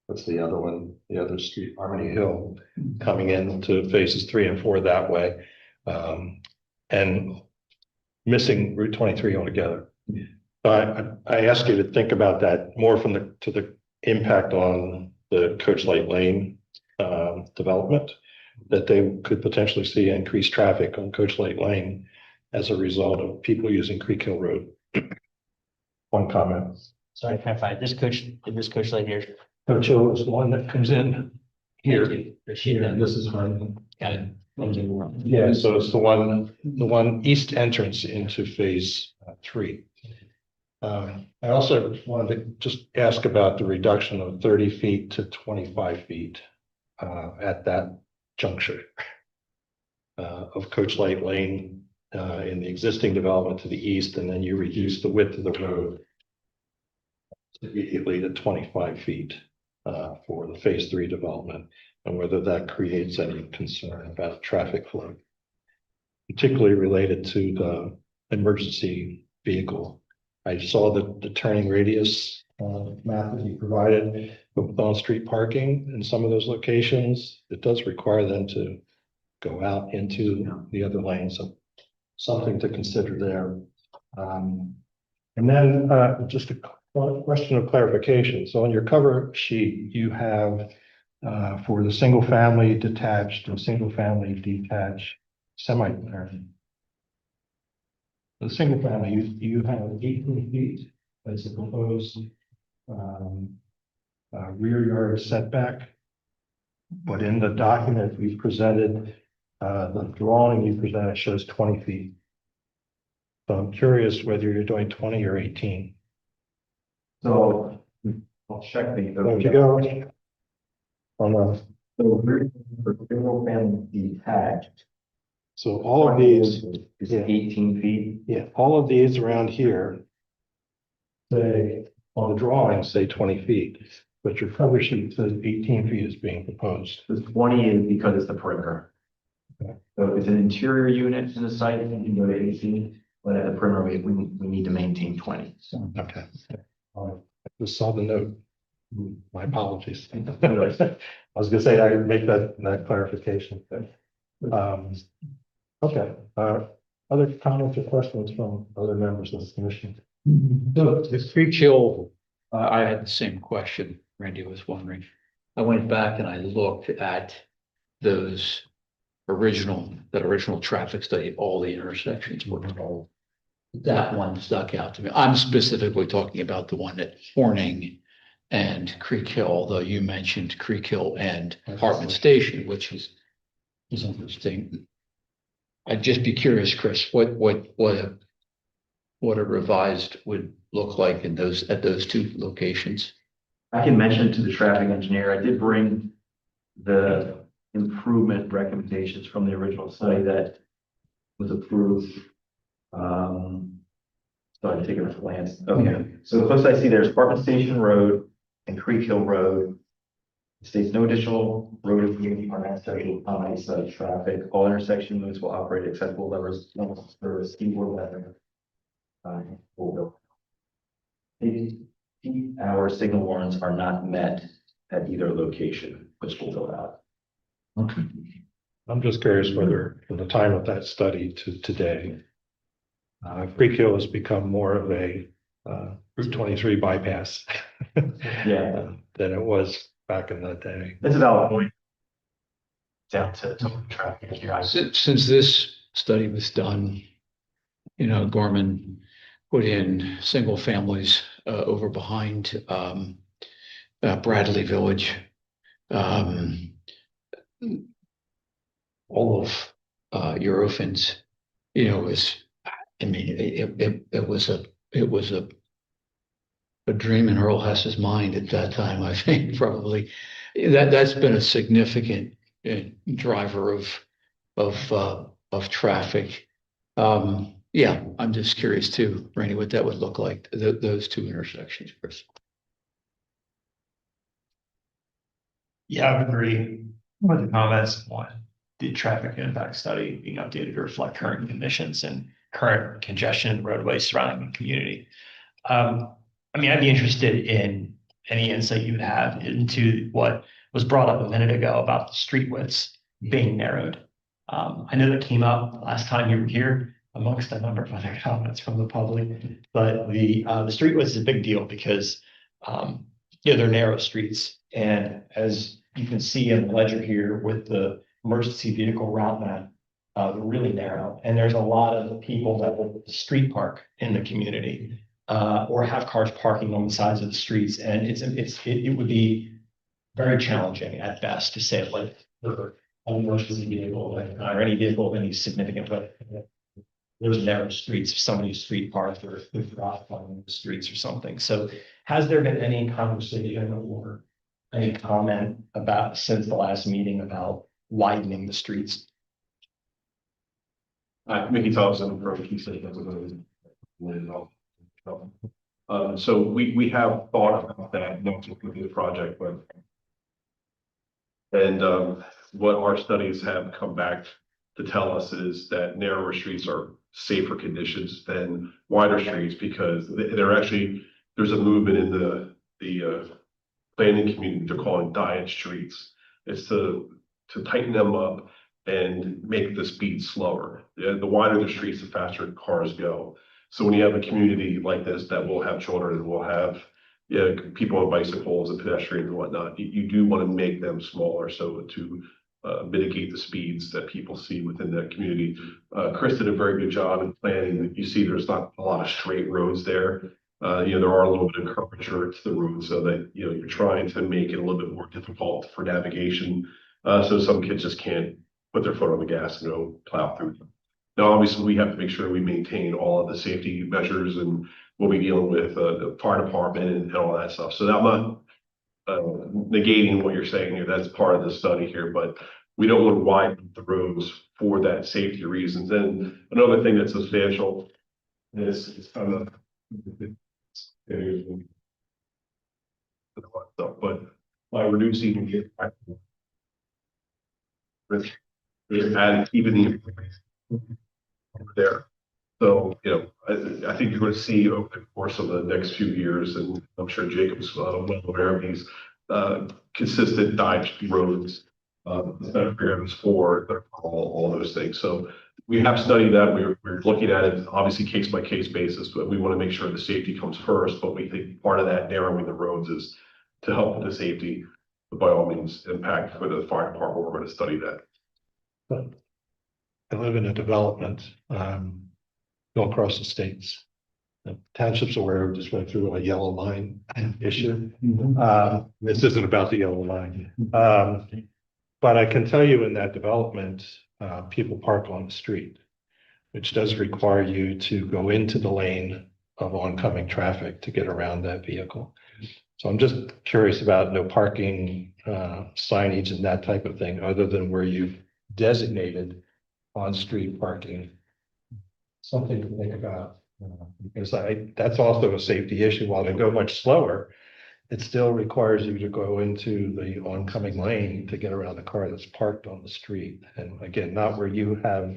what's the other one? The other street, Harmony Hill, coming into phases 3 and 4 that way, and missing Route 23 altogether. I ask you to think about that more from the impact on the Coach Light Lane development, that they could potentially see increased traffic on Coach Light Lane as a result of people using Creek Hill Road. One comment. Sorry to clarify, this coach Light here. Coach Hill is the one that comes in here. Here. And this is one. Got it. Yeah, so it's the one east entrance into phase 3. I also wanted to just ask about the reduction of 30 feet to 25 feet at that juncture of Coach Light Lane in the existing development to the east, and then you reduce the width of the road immediately to 25 feet for the phase 3 development, and whether that creates any concern about traffic flow, particularly related to the emergency vehicle. I saw the turning radius map that you provided with on-street parking in some of those locations. It does require them to go out into the other lane, so something to consider there. And then, just a question of clarification. So on your cover sheet, you have, for the single family detached and single family detached semi. The single family, you have 18 feet as a proposed, rear yard setback. But in the document we presented, the drawing you presented shows 20 feet. So I'm curious whether you're doing 20 or 18. So I'll check the. There you go. On the, So we're for single family detached. so all of these, Is yeah. 18 feet. yeah, all of these around here say, on the drawing, say 20 feet, but your cover sheet says 18 feet is being proposed. The 20 is because it's the perimeter. Okay. So if it's an interior unit in the site, you can go to 18, but at the perimeter, we need to maintain 20. So Okay. All right. I just saw the note. My apologies. I was gonna say, I would make that clarification. Okay, other comments or questions from other members of the commission? The Creek Hill, I had the same question Randy was wondering. I went back and I looked at those that original traffic study, all the intersections were told. That one stuck out to me. I'm specifically talking about the one at Horning and Creek Hill, although you mentioned Creek Hill and Hartman Station, which is interesting. I'd just be curious, Chris, what a revised would look like in at those two locations. I can mention to the traffic engineer, I did bring the improvement recommendations from the original study that was approved. So I take it at a glance. Okay, so the closest I see there's Hartman Station Road and Creek Hill Road. It states no additional road improvement are necessary to accommodate such traffic. All intersection modes will operate at acceptable levels for a skateboard weather. Our signal warrants are not met at either location, which will fill out. Okay. I'm just curious whether from the time of that study to today, Creek Hill has become more of a Route 23 bypass Yeah, than it was back in the day. that's a valid point. Down to total traffic here. Since this study was done, Gorman put in single families over behind Bradley Village. All of Eurofins, it was a dream in Earl Hess's mind at that time, I think, probably. That's been a significant driver of traffic. Yeah, I'm just curious too, Randy, what that would look like, those two intersections, Chris. Yeah, I would agree with the comments on the traffic impact study being updated to reflect current conditions and current congestion in roadways surrounding the community. I'd be interested in any insight you would have into what was brought up a minute ago about the street widths being narrowed. I know that came up last time you were here amongst a number of other comments from the public, but the street width is a big deal because they're narrow streets. And as you can see in the ledger here with the emergency vehicle route map, they're really narrow. And there's a lot of people that will street park in the community or have cars parking on the sides of the streets. And it would be very challenging at best to say like an emergency vehicle or any vehicle of any significant weight. There's narrow streets, if somebody's street parked or if they're off on the streets or something. So has there been any conversation or any comment about since the last meeting about widening the streets? Mickey Thompson from Key City. So we have thought about that, not just with the project, but what our studies have come back to tell us is that narrower streets are safer conditions than wider streets because there's a movement in the planning community they're calling diet streets. It's to tighten them up and make the speed slower. The wider the streets, the faster cars go. So when you have a community like this that will have children and will have, yeah, people on bicycles and pedestrians and whatnot, you do want to make them smaller so to mitigate the speeds that people see within that community. Chris did a very good job in planning. You see, there's not a lot of straight roads there. There are a little bit of curvature to the road so that, you're trying to make it a little bit more difficult for navigation. So some kids just can't put their foot on the gas and go plow through them. Now, obviously, we have to make sure we maintain all of the safety measures and we'll be dealing with the fire department and all that stuff. So I'm not negating what you're saying here. That's part of the study here, but we don't want to widen the roads for that safety reasons. And another thing that's substantial is kind of but by reducing the impact and even the over there. So, I think you're going to see over the course of the next few years, and I'm sure Jacob's well aware of these consistent dive roads, programs for all those things. So we have studied that. We're looking at it obviously case by case basis, but we want to make sure the safety comes first. But we think part of that narrowing the roads is to help with the safety. But by all means, impact for the fire department. We're going to study that. I live in a development, go across the states. The township's aware, we just went through a yellow line issue. This isn't about the yellow line. But I can tell you in that development, people park on the street, which does require you to go into the lane of oncoming traffic to get around that vehicle. So I'm just curious about no parking signage and that type of thing, other than where you've designated on-street parking. Something to think about, because that's also a safety issue. While they go much slower, it still requires you to go into the oncoming lane to get around the car that's parked on the street. And again, not where you have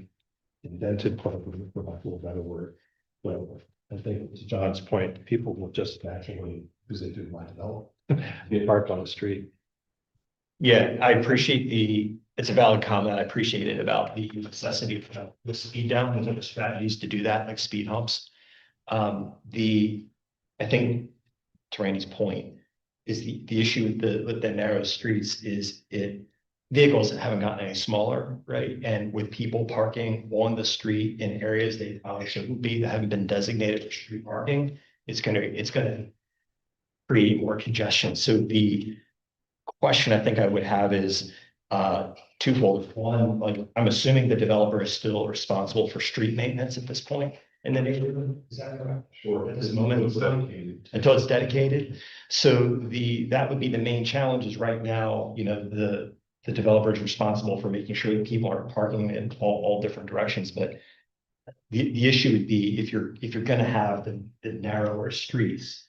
indented parking, for lack of a better word. But I think to John's point, people will just naturally, because they do my development, park on the street. Yeah, I appreciate it's a valid comment. I appreciate it about the necessity for the speed down and the strategies to do that, like speed humps. I think to Randy's point is the issue with the narrow streets is vehicles haven't gotten any smaller, right? And with people parking on the street in areas they probably shouldn't be, that haven't been designated for street parking, it's gonna create more congestion. So the question I think I would have is twofold. One, like, I'm assuming the developer is still responsible for street maintenance at this point in the neighborhood. Is that correct? Sure. At this moment, It's dedicated. until it's dedicated. So that would be the main challenge is right now, the developer is responsible for making sure that people aren't parking in all different directions. But the issue would be if you're going to have the narrower streets,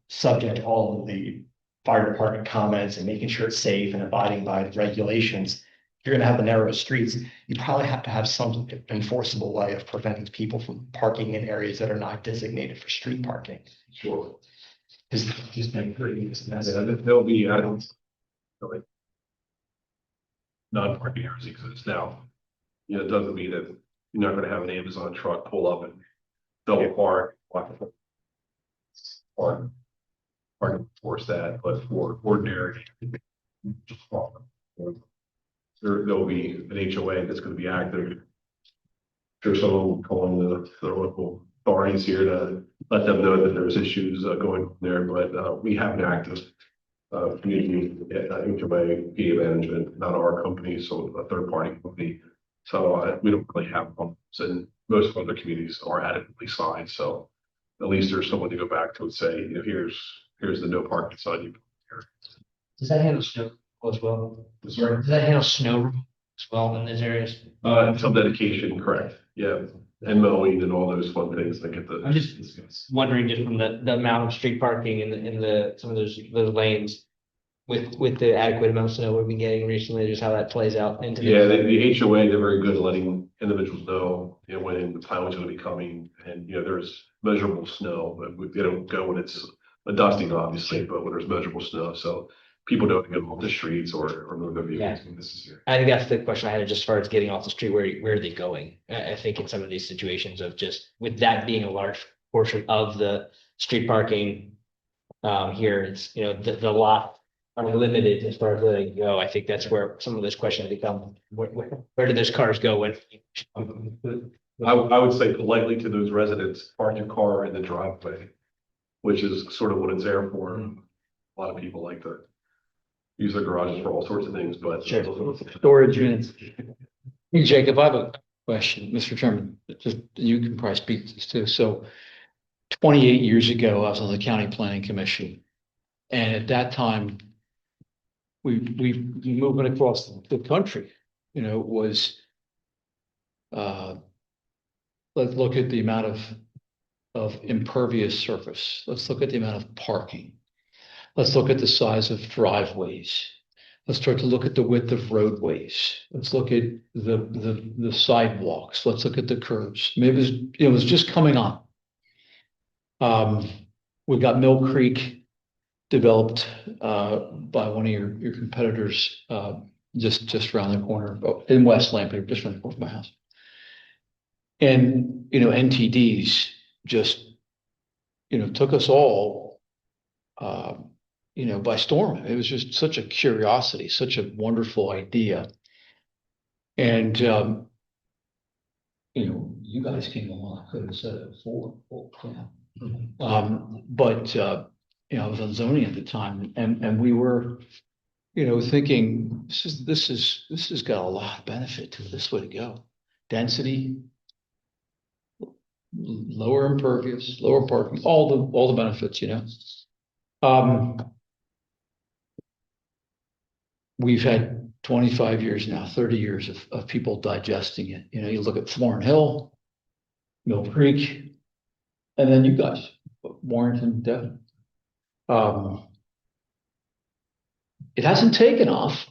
subject to all of the fire department comments and making sure it's safe and abiding by the regulations. If you're going to have the narrow streets, you probably have to have some enforceable way of preventing people from parking in areas that are not designated for street parking. Sure. Because just been creating this mess. There'll be, non-parking areas exist now. It doesn't mean that you're not gonna have an Amazon truck pull up and double park, or force that, but for ordinary. There'll be an HOA that's gonna be active. There's someone calling the local authorities here to let them know that there's issues going on there, but we have an active community HOA PA management, not our company, so a third party company. So we don't really have problems, and most other communities are adequately signed. So at least there's someone to go back to and say, here's the no parking sign. Does that handle snow as well? Sorry? Does that handle snow as well in these areas? Some dedication, correct? Yeah, and mowing and all those fun things that get the. I'm just wondering, just from the amount of street parking in the some of those lanes with the adequate amount of snow we've been getting recently, just how that plays out into Yeah, the HOA, they're very good at letting individuals know, when the plowing is going to be coming, and there's measurable snow, but they don't go when it's a dusting, obviously, but when there's measurable snow. So people don't get off the streets or move their vehicles unnecessarily. I think that's the question I had, just as far as getting off the street, where are they going? I think in some of these situations of just, with that being a large portion of the street parking. Here, it's, the lot are limited as far as where they go. I think that's where some of those questions become, where do those cars go when? I would say politely to those residents, park your car in the driveway, which is sort of what it's there for. A lot of people like to use their garages for all sorts of things, but. Storage units. Hey, Jacob, I have a question, Mr. Chairman, just, you can probably speak to this too. So 28 years ago, I was on the County Planning Commission. And at that time, we moving across the country, was, let's look at the amount of impervious surface. Let's look at the amount of parking. Let's look at the size of driveways. Let's start to look at the width of roadways. Let's look at the sidewalks. Let's look at the curbs. Maybe it was just coming on. We've got Mill Creek developed by one of your competitors just around the corner in West Lampeter, just around the corner of my house. And NTDs just took us all by storm. It was just such a curiosity, such a wonderful idea. And you guys came along, I could have said it before. But I was on zoning at the time, and we were, thinking this has got a lot of benefit to this way to go. Density, lower impervious, lower parking, all the benefits, We've had 25 years now, 30 years of people digesting it. You look at Florin Hill, Mill Creek, and then you guys, Warrington, Devon. It hasn't taken off.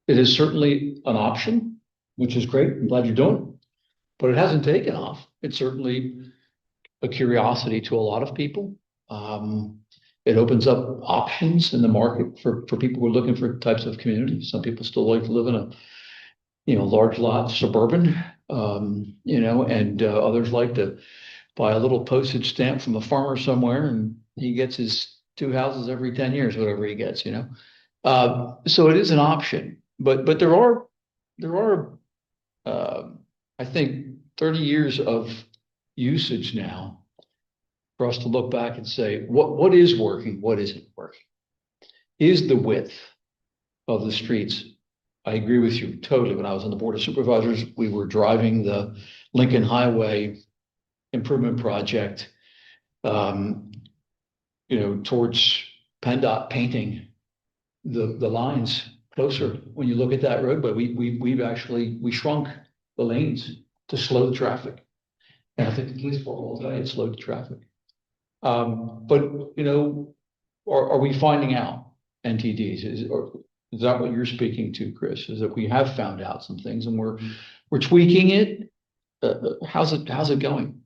It is certainly an option, which is great. I'm glad you're doing it, but it hasn't taken off. It's certainly a curiosity to a lot of people. It opens up options in the market for people who are looking for types of communities. Some people still like to live in a large lot suburban, and others like to buy a little postage stamp from a farmer somewhere, and he gets his 2 houses every 10 years, whatever he gets, So it is an option, but there are, I think 30 years of usage now for us to look back and say, what is working? What isn't working? Is the width of the streets? I agree with you totally. When I was on the Board of Supervisors, we were driving the Lincoln Highway improvement project, towards PennDOT painting the lines closer. When you look at that roadway, we shrunk the lanes to slow the traffic. And I think the police all day it slowed the traffic. But are we finding out NTDs? Is that what you're speaking to, Chris? Is that we have found out some things and we're tweaking it? How's it going?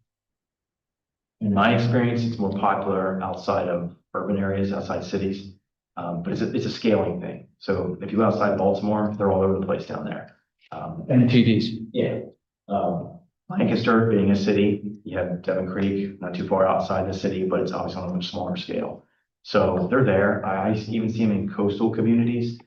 In my experience, it's more popular outside of urban areas, outside cities. But it's a scaling thing. So if you go outside Baltimore, they're all over the place down there. NTDs. Yeah. Lancaster being a city, you have Devon Creek, not too far outside the city, but it's obviously on a much smaller scale. So they're there. I even see them in coastal communities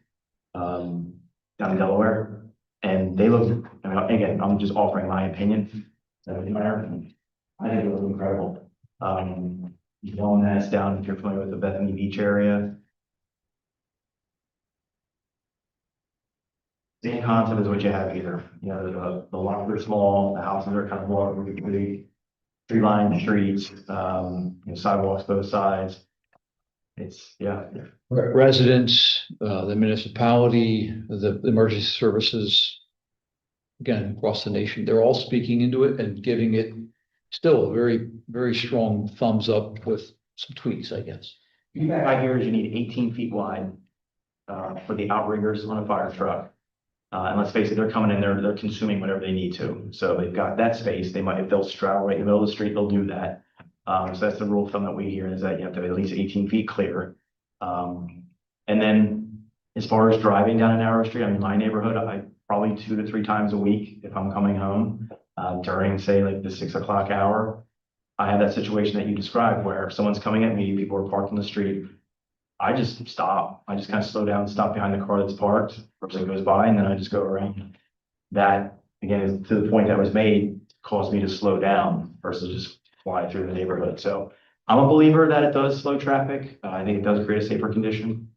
down in Delaware, and they look, again, I'm just offering my opinion. I think it looks incredible. One that's down, if you're familiar with the Bethany Beach area. Same concept as what you have here. The lots are small, the houses are kind of more really tree-lined streets, sidewalks both sides. It's, yeah. Residents, the municipality, the emergency services, again, across the nation, they're all speaking into it and giving it still a very, very strong thumbs up with some tweaks, I guess. Feedback I hear is you need 18 feet wide for the outriggers on a fire truck. And let's face it, they're coming in, they're consuming whatever they need to. So they've got that space. If they'll straddle right in the middle of the street, they'll do that. So that's the rule of thumb that we hear, is that you have to have at least 18 feet clear. And then As far as driving down a narrow street, I mean, my neighborhood, I probably 2 to 3 times a week if I'm coming home, during, say, like the 6 o'clock hour. I have that situation that you described where if someone's coming at me, people are parked on the street. I just stop. I just kind of slow down, stop behind the car that's parked, person goes by, and then I just go around. That, again, is to the point that was made, caused me to slow down versus just fly through the neighborhood. So I'm a believer that it does slow traffic. I think it does create a safer condition.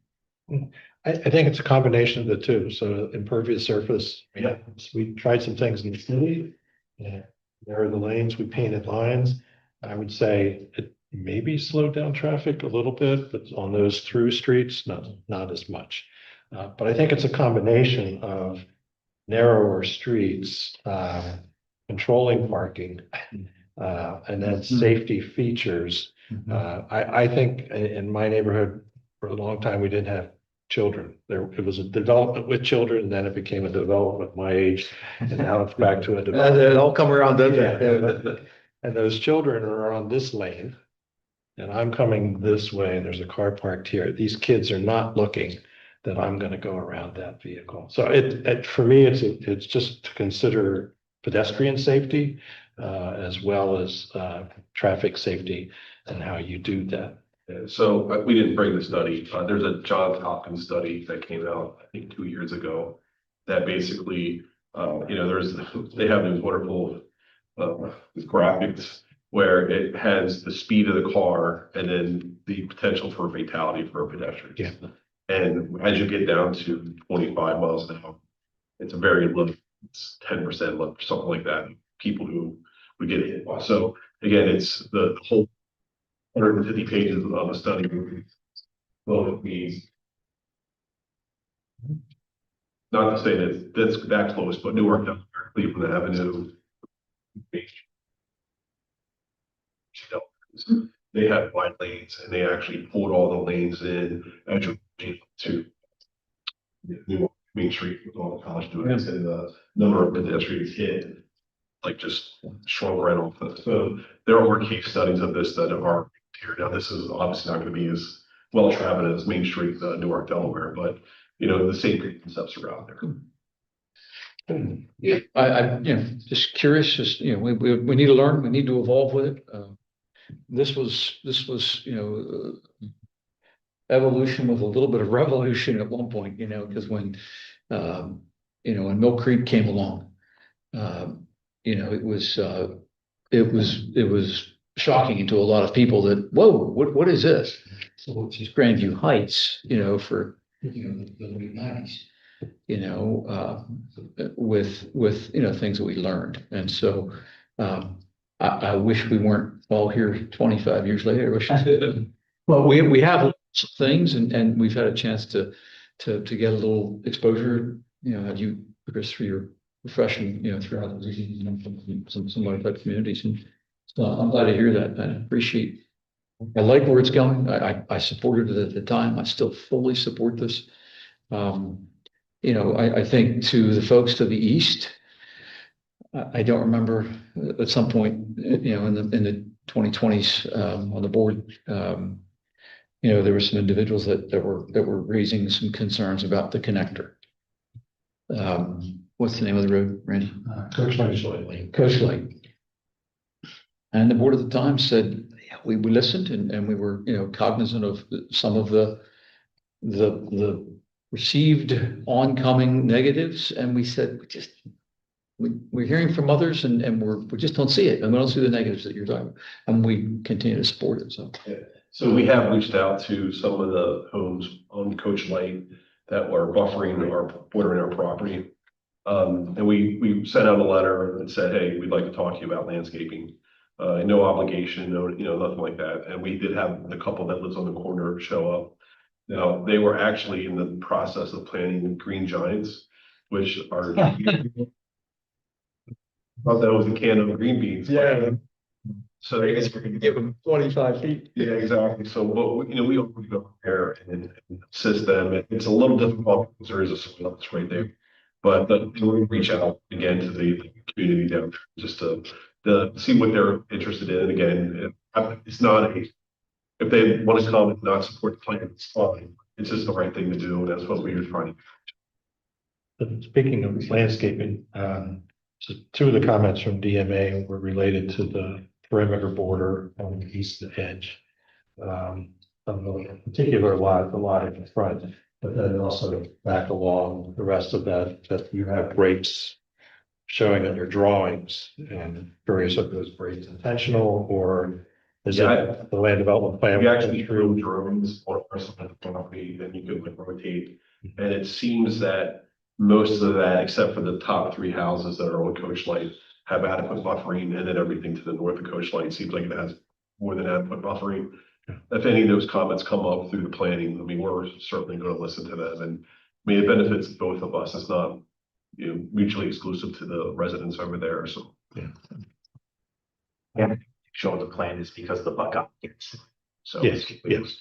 I think it's a combination of the two. So impervious surface, we tried some things in the city. Yeah, there are the lanes, we painted lines. I would say it maybe slowed down traffic a little bit, but on those through streets, not as much. But I think it's a combination of narrower streets, controlling parking, and then safety features. I think in my neighborhood, for a long time, we didn't have children. It was a development with children, and then it became a development my age, and now it's back to a development. It all come around, doesn't it? And those children are on this lane, and I'm coming this way, and there's a car parked here. These kids are not looking that I'm going to go around that vehicle. So for me, it's just to consider pedestrian safety, as well as traffic safety and how you do that. So we didn't bring the study. There's a Johns Hopkins study that came out, I think, 2 years ago, that basically, they have these wonderful graphics where it has the speed of the car and then the potential for fatality for a pedestrian. Yeah. And as you get down to 25 miles an hour, it's a very low, it's 10% low, something like that, people who would get hit. So again, it's the whole 150 pages of a study. Well, it means not to say that that's that close, but Newark, Cleveland Avenue, they had wide lanes, and they actually pulled all the lanes in as you to Newark Main Street with all the college students, and the number of pedestrians hit like just shrunk right off. So there are case studies of this that are here. Now, this is obviously not going to be as well traveled as Main Street, Newark, Delaware, but the same concepts are out there. Yeah, I just curious, just, we need to learn, we need to evolve with it. This was, evolution with a little bit of revolution at one point, because when Mill Creek came along, it was shocking to a lot of people that, whoa, what is this? So it's Grandview Heights, for, the late 90s. With things that we learned. And so I wish we weren't all here 25 years later. Well, we have lots of things, and we've had a chance to get a little exposure, as you progress through your profession, throughout the region, some modified communities. And so I'm glad to hear that. I appreciate, I like where it's going. I supported it at the time. I still fully support this. I think to the folks to the east, I don't remember at some point, in the 2020s, on the board, there were some individuals that were raising some concerns about the connector. What's the name of the road, Randy? Coach Lane. Coach Lane. And the board at the time said, yeah, we listened, and we were, cognizant of some of the received oncoming negatives, and we said, we're hearing from others, and we just don't see it, and we don't see the negatives that you're talking about, and we continue to support it. So, So we have reached out to some of the homes on Coach Lane that were bordering our property, and we sent out a letter and said, hey, we'd like to talk to you about landscaping. No obligation, nothing like that. And we did have the couple that lives on the corner show up. Now, they were actually in the process of planting green giants, which are, thought that was a can of green beans. yeah. So I guess we're gonna give them 25 feet. yeah, exactly. So what, we always go there and assist them. It's a little difficult because there is a soil that's right there. But we reach out again to the community down there just to see what they're interested in. And again, it's not if they want to come and not support the plan, it's fine. it's just the right thing to do, and that's what we were trying to. But speaking of landscaping, so two of the comments from DMA were related to the perimeter border on the east edge. Of the particular lot, the lot in the front, but then also back along the rest of that you have breaks showing on your drawings, and curious if those breaks intentional or is Yeah, it the land development plan? We actually drew drawings on parts of the property, and you could like rotate. And it seems that most of that, except for the top three houses that are on Coach Light, have adequate buffering, and then everything to the north of Coach Light seems like it has more than adequate buffering. If any of those comments come up through the planning, I mean, we're certainly going to listen to them, and I mean, it benefits both of us. It's not, you know, mutually exclusive to the residents over there, so. Show the plan is because the buck up. So. Yes, yes.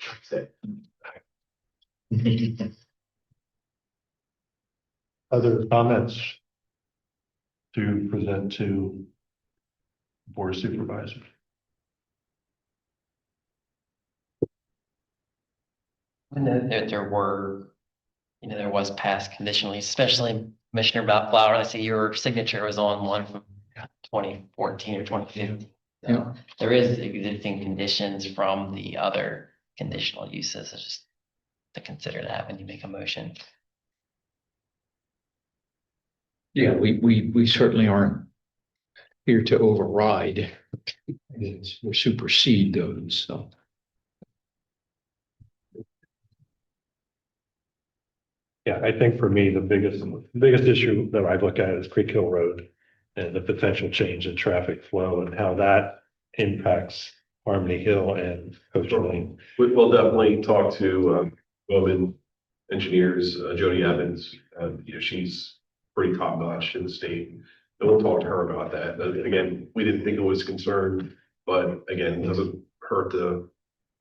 Other comments to present to Board of Supervisors? And then there were, you know, there was past conditional use, especially Commissioner Flower. I see your signature was on one from 2014 or 2015. So Yeah. there is existing conditions from the other conditional uses. It's just to consider that when you make a motion. Yeah, we certainly aren't here to override or supersede those, so. Yeah, I think for me, the biggest issue that I look at is Creek Hill Road and the potential change in traffic flow and how that impacts Harmony Hill and Coach Lane. We'll definitely talk to Bowman engineers, Jody Evans. You know, she's pretty top notch in the state. And we'll talk to her about that. But again, we didn't think it was a concern, but again, it doesn't hurt to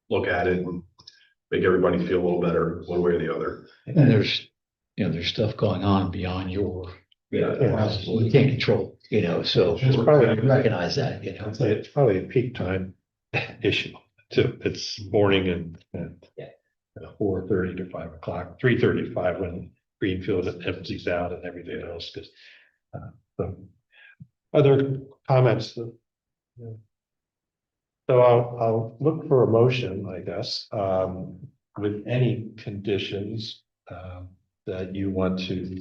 look at it and make everybody feel a little better one way or the other. And there's, you know, there's stuff going on beyond your, we can't control, you know, so It's probably- recognize that, you know. I'd say it's probably a peak time issue too. It's morning and 4:30 to 5 o'clock, 3:30 to 5 when Greenfield empties out and everything else. Because other comments. So I'll look for a motion, I guess, with any conditions that you want to,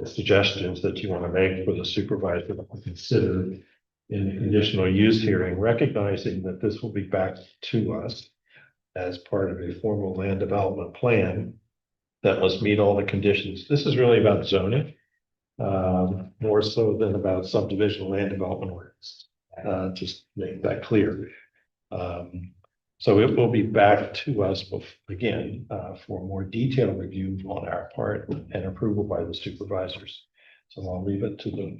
suggestions that you want to make for the supervisor to consider in the conditional use hearing, recognizing that this will be back to us as part of a formal land development plan that must meet all the conditions. This is really about zoning, more so than about subdivision land development ordinance. Just make that clear. So it will be back to us again for more detailed review on our part and approval by the supervisors. So I'll leave it to the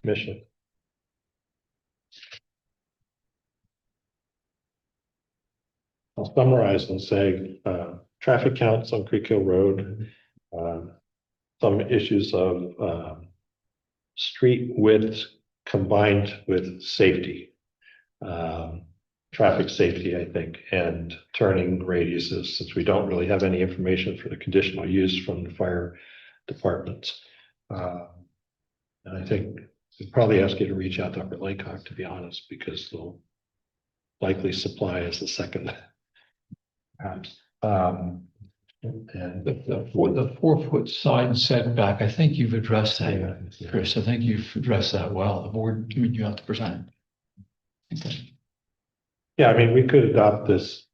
commission. I'll summarize and say, traffic counts on Creek Hill Road, some issues of street width combined with safety. Traffic safety, I think, and turning radiuses, since we don't really have any information for the conditional use from the fire departments. And I think we'd probably ask you to reach out to Upper Laycock, to be honest, because they'll likely supply us a second. Perhaps. And The 4-foot side setback, I think you've addressed that, Chris. I think you've addressed that well. The board, I mean, you have to present. Okay. Yeah, I mean, we could adopt this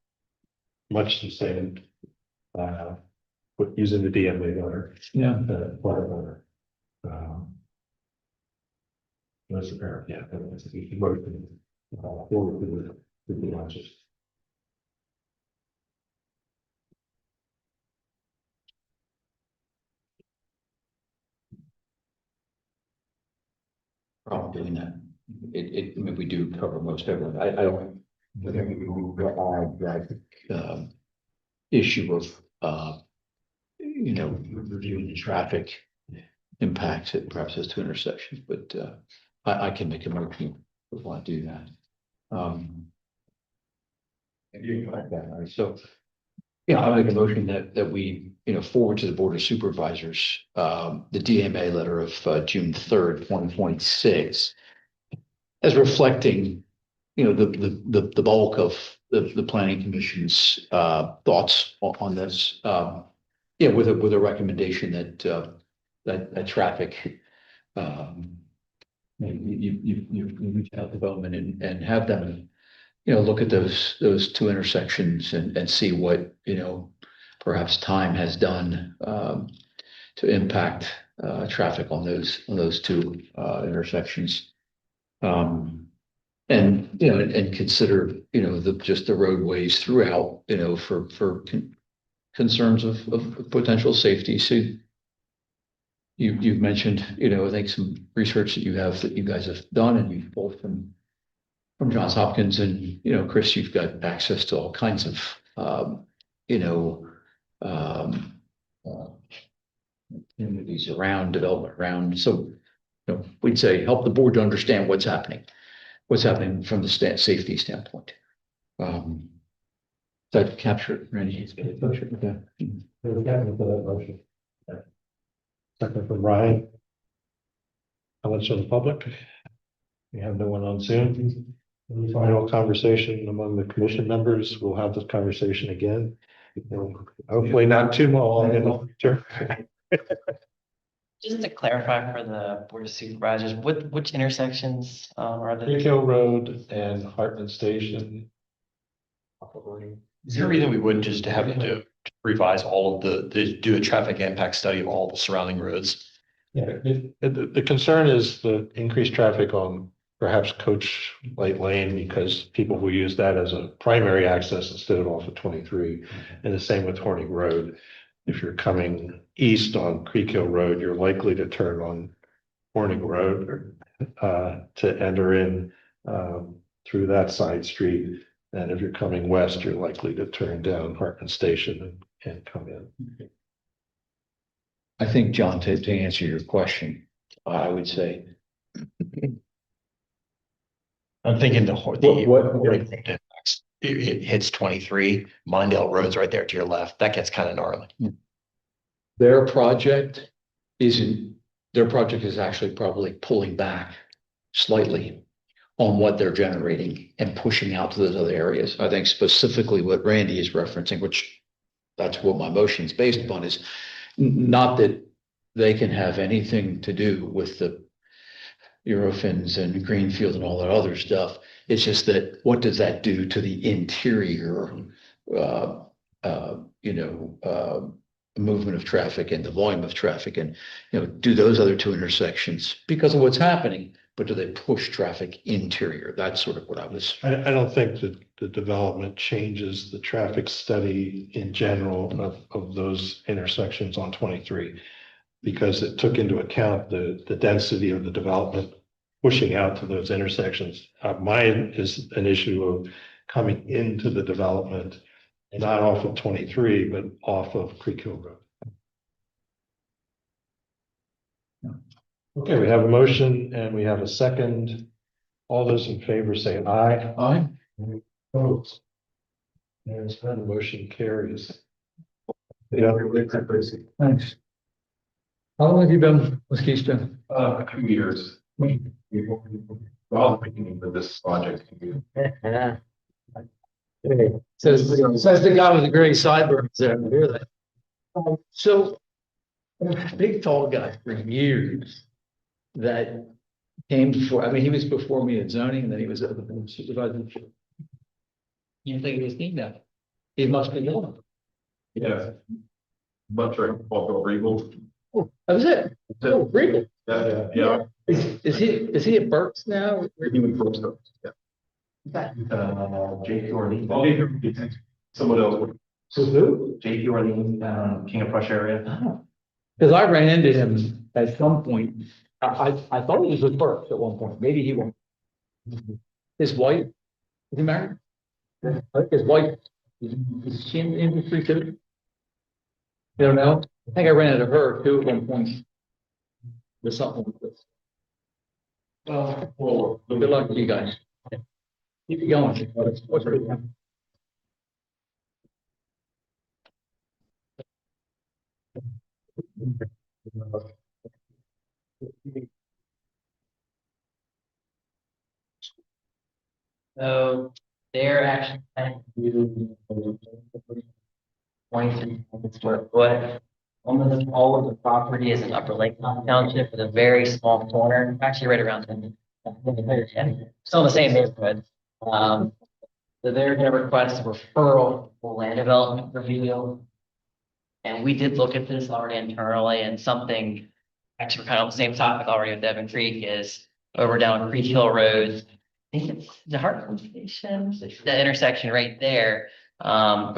much the same, with using the DMA letter, Yeah. the water letter. That's apparent, yeah. That's the motion. Forward to the launches. Problem doing that. I mean, we do cover most everyone. I don't. I think we will add that issue of you know, reviewing the traffic impacts at perhaps those two intersections, but I can make a motion if we want to do that. All right, so, yeah, I make a motion that we, forward to the Board of Supervisors, the DMA letter of, June 3rd, 2026. As reflecting, the bulk of the planning commission's, thoughts on this, with a recommendation that traffic, you reach out to development and have them, look at those two intersections and see what, perhaps time has done, to impact, traffic on those two, intersections. And consider, just the roadways throughout, for concerns of potential safety. So you've mentioned, I think some research that you guys have done, and you've both from Johns Hopkins, and, Chris, you've got access to all kinds of, communities around, development around. So, we'd say help the board to understand what's happening from the safety standpoint. That captured, Randy. Okay. Second from Ryan. Comments from the public? We have no one on Zoom. Any final conversation among the commission members? We'll have this conversation again. Hopefully not too long in the future. Just to clarify for the Board of Supervisors, which intersections, are Creek the? Hill Road and Hartman Station. Is there a reason we wouldn't just have to revise all of do a traffic impact study of all the surrounding roads? Yeah, the concern is the increased traffic on perhaps Coach Light Lane, because people will use that as a primary access instead of off of 23. And the same with Horning Road. If you're coming east on Creek Hill Road, you're likely to turn on Horning Road to enter in through that side street. And if you're coming west, you're likely to turn down Hartman Station and come in. I think, John, to answer your question, I would say. I'm thinking What- it hits 23, Mondale Road's right there to your left. That gets kind of gnarly. Their project is actually probably pulling back slightly on what they're generating and pushing out to those other areas. I think specifically what Randy is referencing, which that's what my motion is based upon, is not that they can have anything to do with the Eurofins and Greenfield and all that other stuff. It's just that what does that do to the interior, movement of traffic and the volume of traffic, and, do those other two intersections because of what's happening, but do they push traffic interior? That's sort of what I was. I don't think that the development changes the traffic study in general of those intersections on 23, because it took into account the density of the development pushing out to those intersections. Mine is an issue of coming into the development, not off of 23, but off of Creek Hill Road. Okay, we have a motion and we have a second. All those in favor say aye. Aye. Opposed? There's none, the motion carries. Yeah, Thanks. How long have you been with Keystone? A few years. Well, beginning with this project. Says the guy with the gray sideburns there. I hear that. So, big tall guy for years that came before, he was before me at zoning, and then he was at the supervisor. You think he was neat now? He must be young. Yeah. Much like Paul Regal. Oh, that was it. Oh, Regal. Yeah. Is he at Burke's now? He was first up. Yeah. JP Orleans. Someone else. Who? JP Orleans, King of Prussia area. Because I ran into him at some point. I thought he was with Burke at one point. Maybe he won't. His wife, is he married? His wife, is she in the industry too? You don't know? I think I ran into her too at one point. There's something with this. Well, good luck to you guys. Keep it going. What's So they're actually trying to do 23 square foot. Almost all of the property is in Upper Lake Township with a very small corner, actually right around 10. Still in the same neighborhood. So they're gonna request a referral for land development review. And we did look at this already internally and something, actually, we're kind of on the same topic already with Devon Creek is over down Creek Hill Road. I think it's the Hartford Station, that intersection right there. Where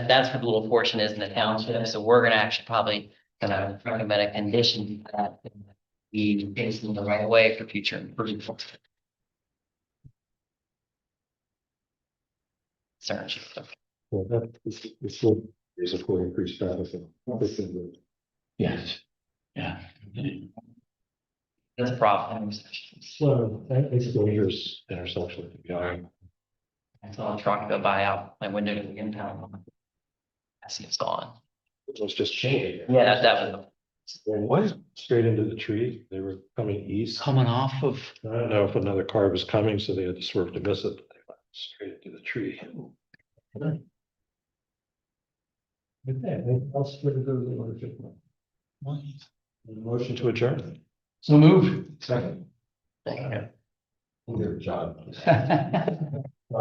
that's where the little portion is in the township. So we're gonna actually probably gonna recommend a condition that we place in the right way for future improvement. Concerns. Well, that is still is a for increased traffic. Yes. Yeah. That's a problem. So, it's a dangerous intersection to be on. I saw a truck go by out my window to the impound. I see it's gone. It was just changing. Yeah, that was. What? Straight into the tree. They were coming east. Coming off of, I don't know if another car was coming, so they had to swerve to miss it, but they went straight into the tree. Motion to adjourn. so move. Second. Thank you. Your job.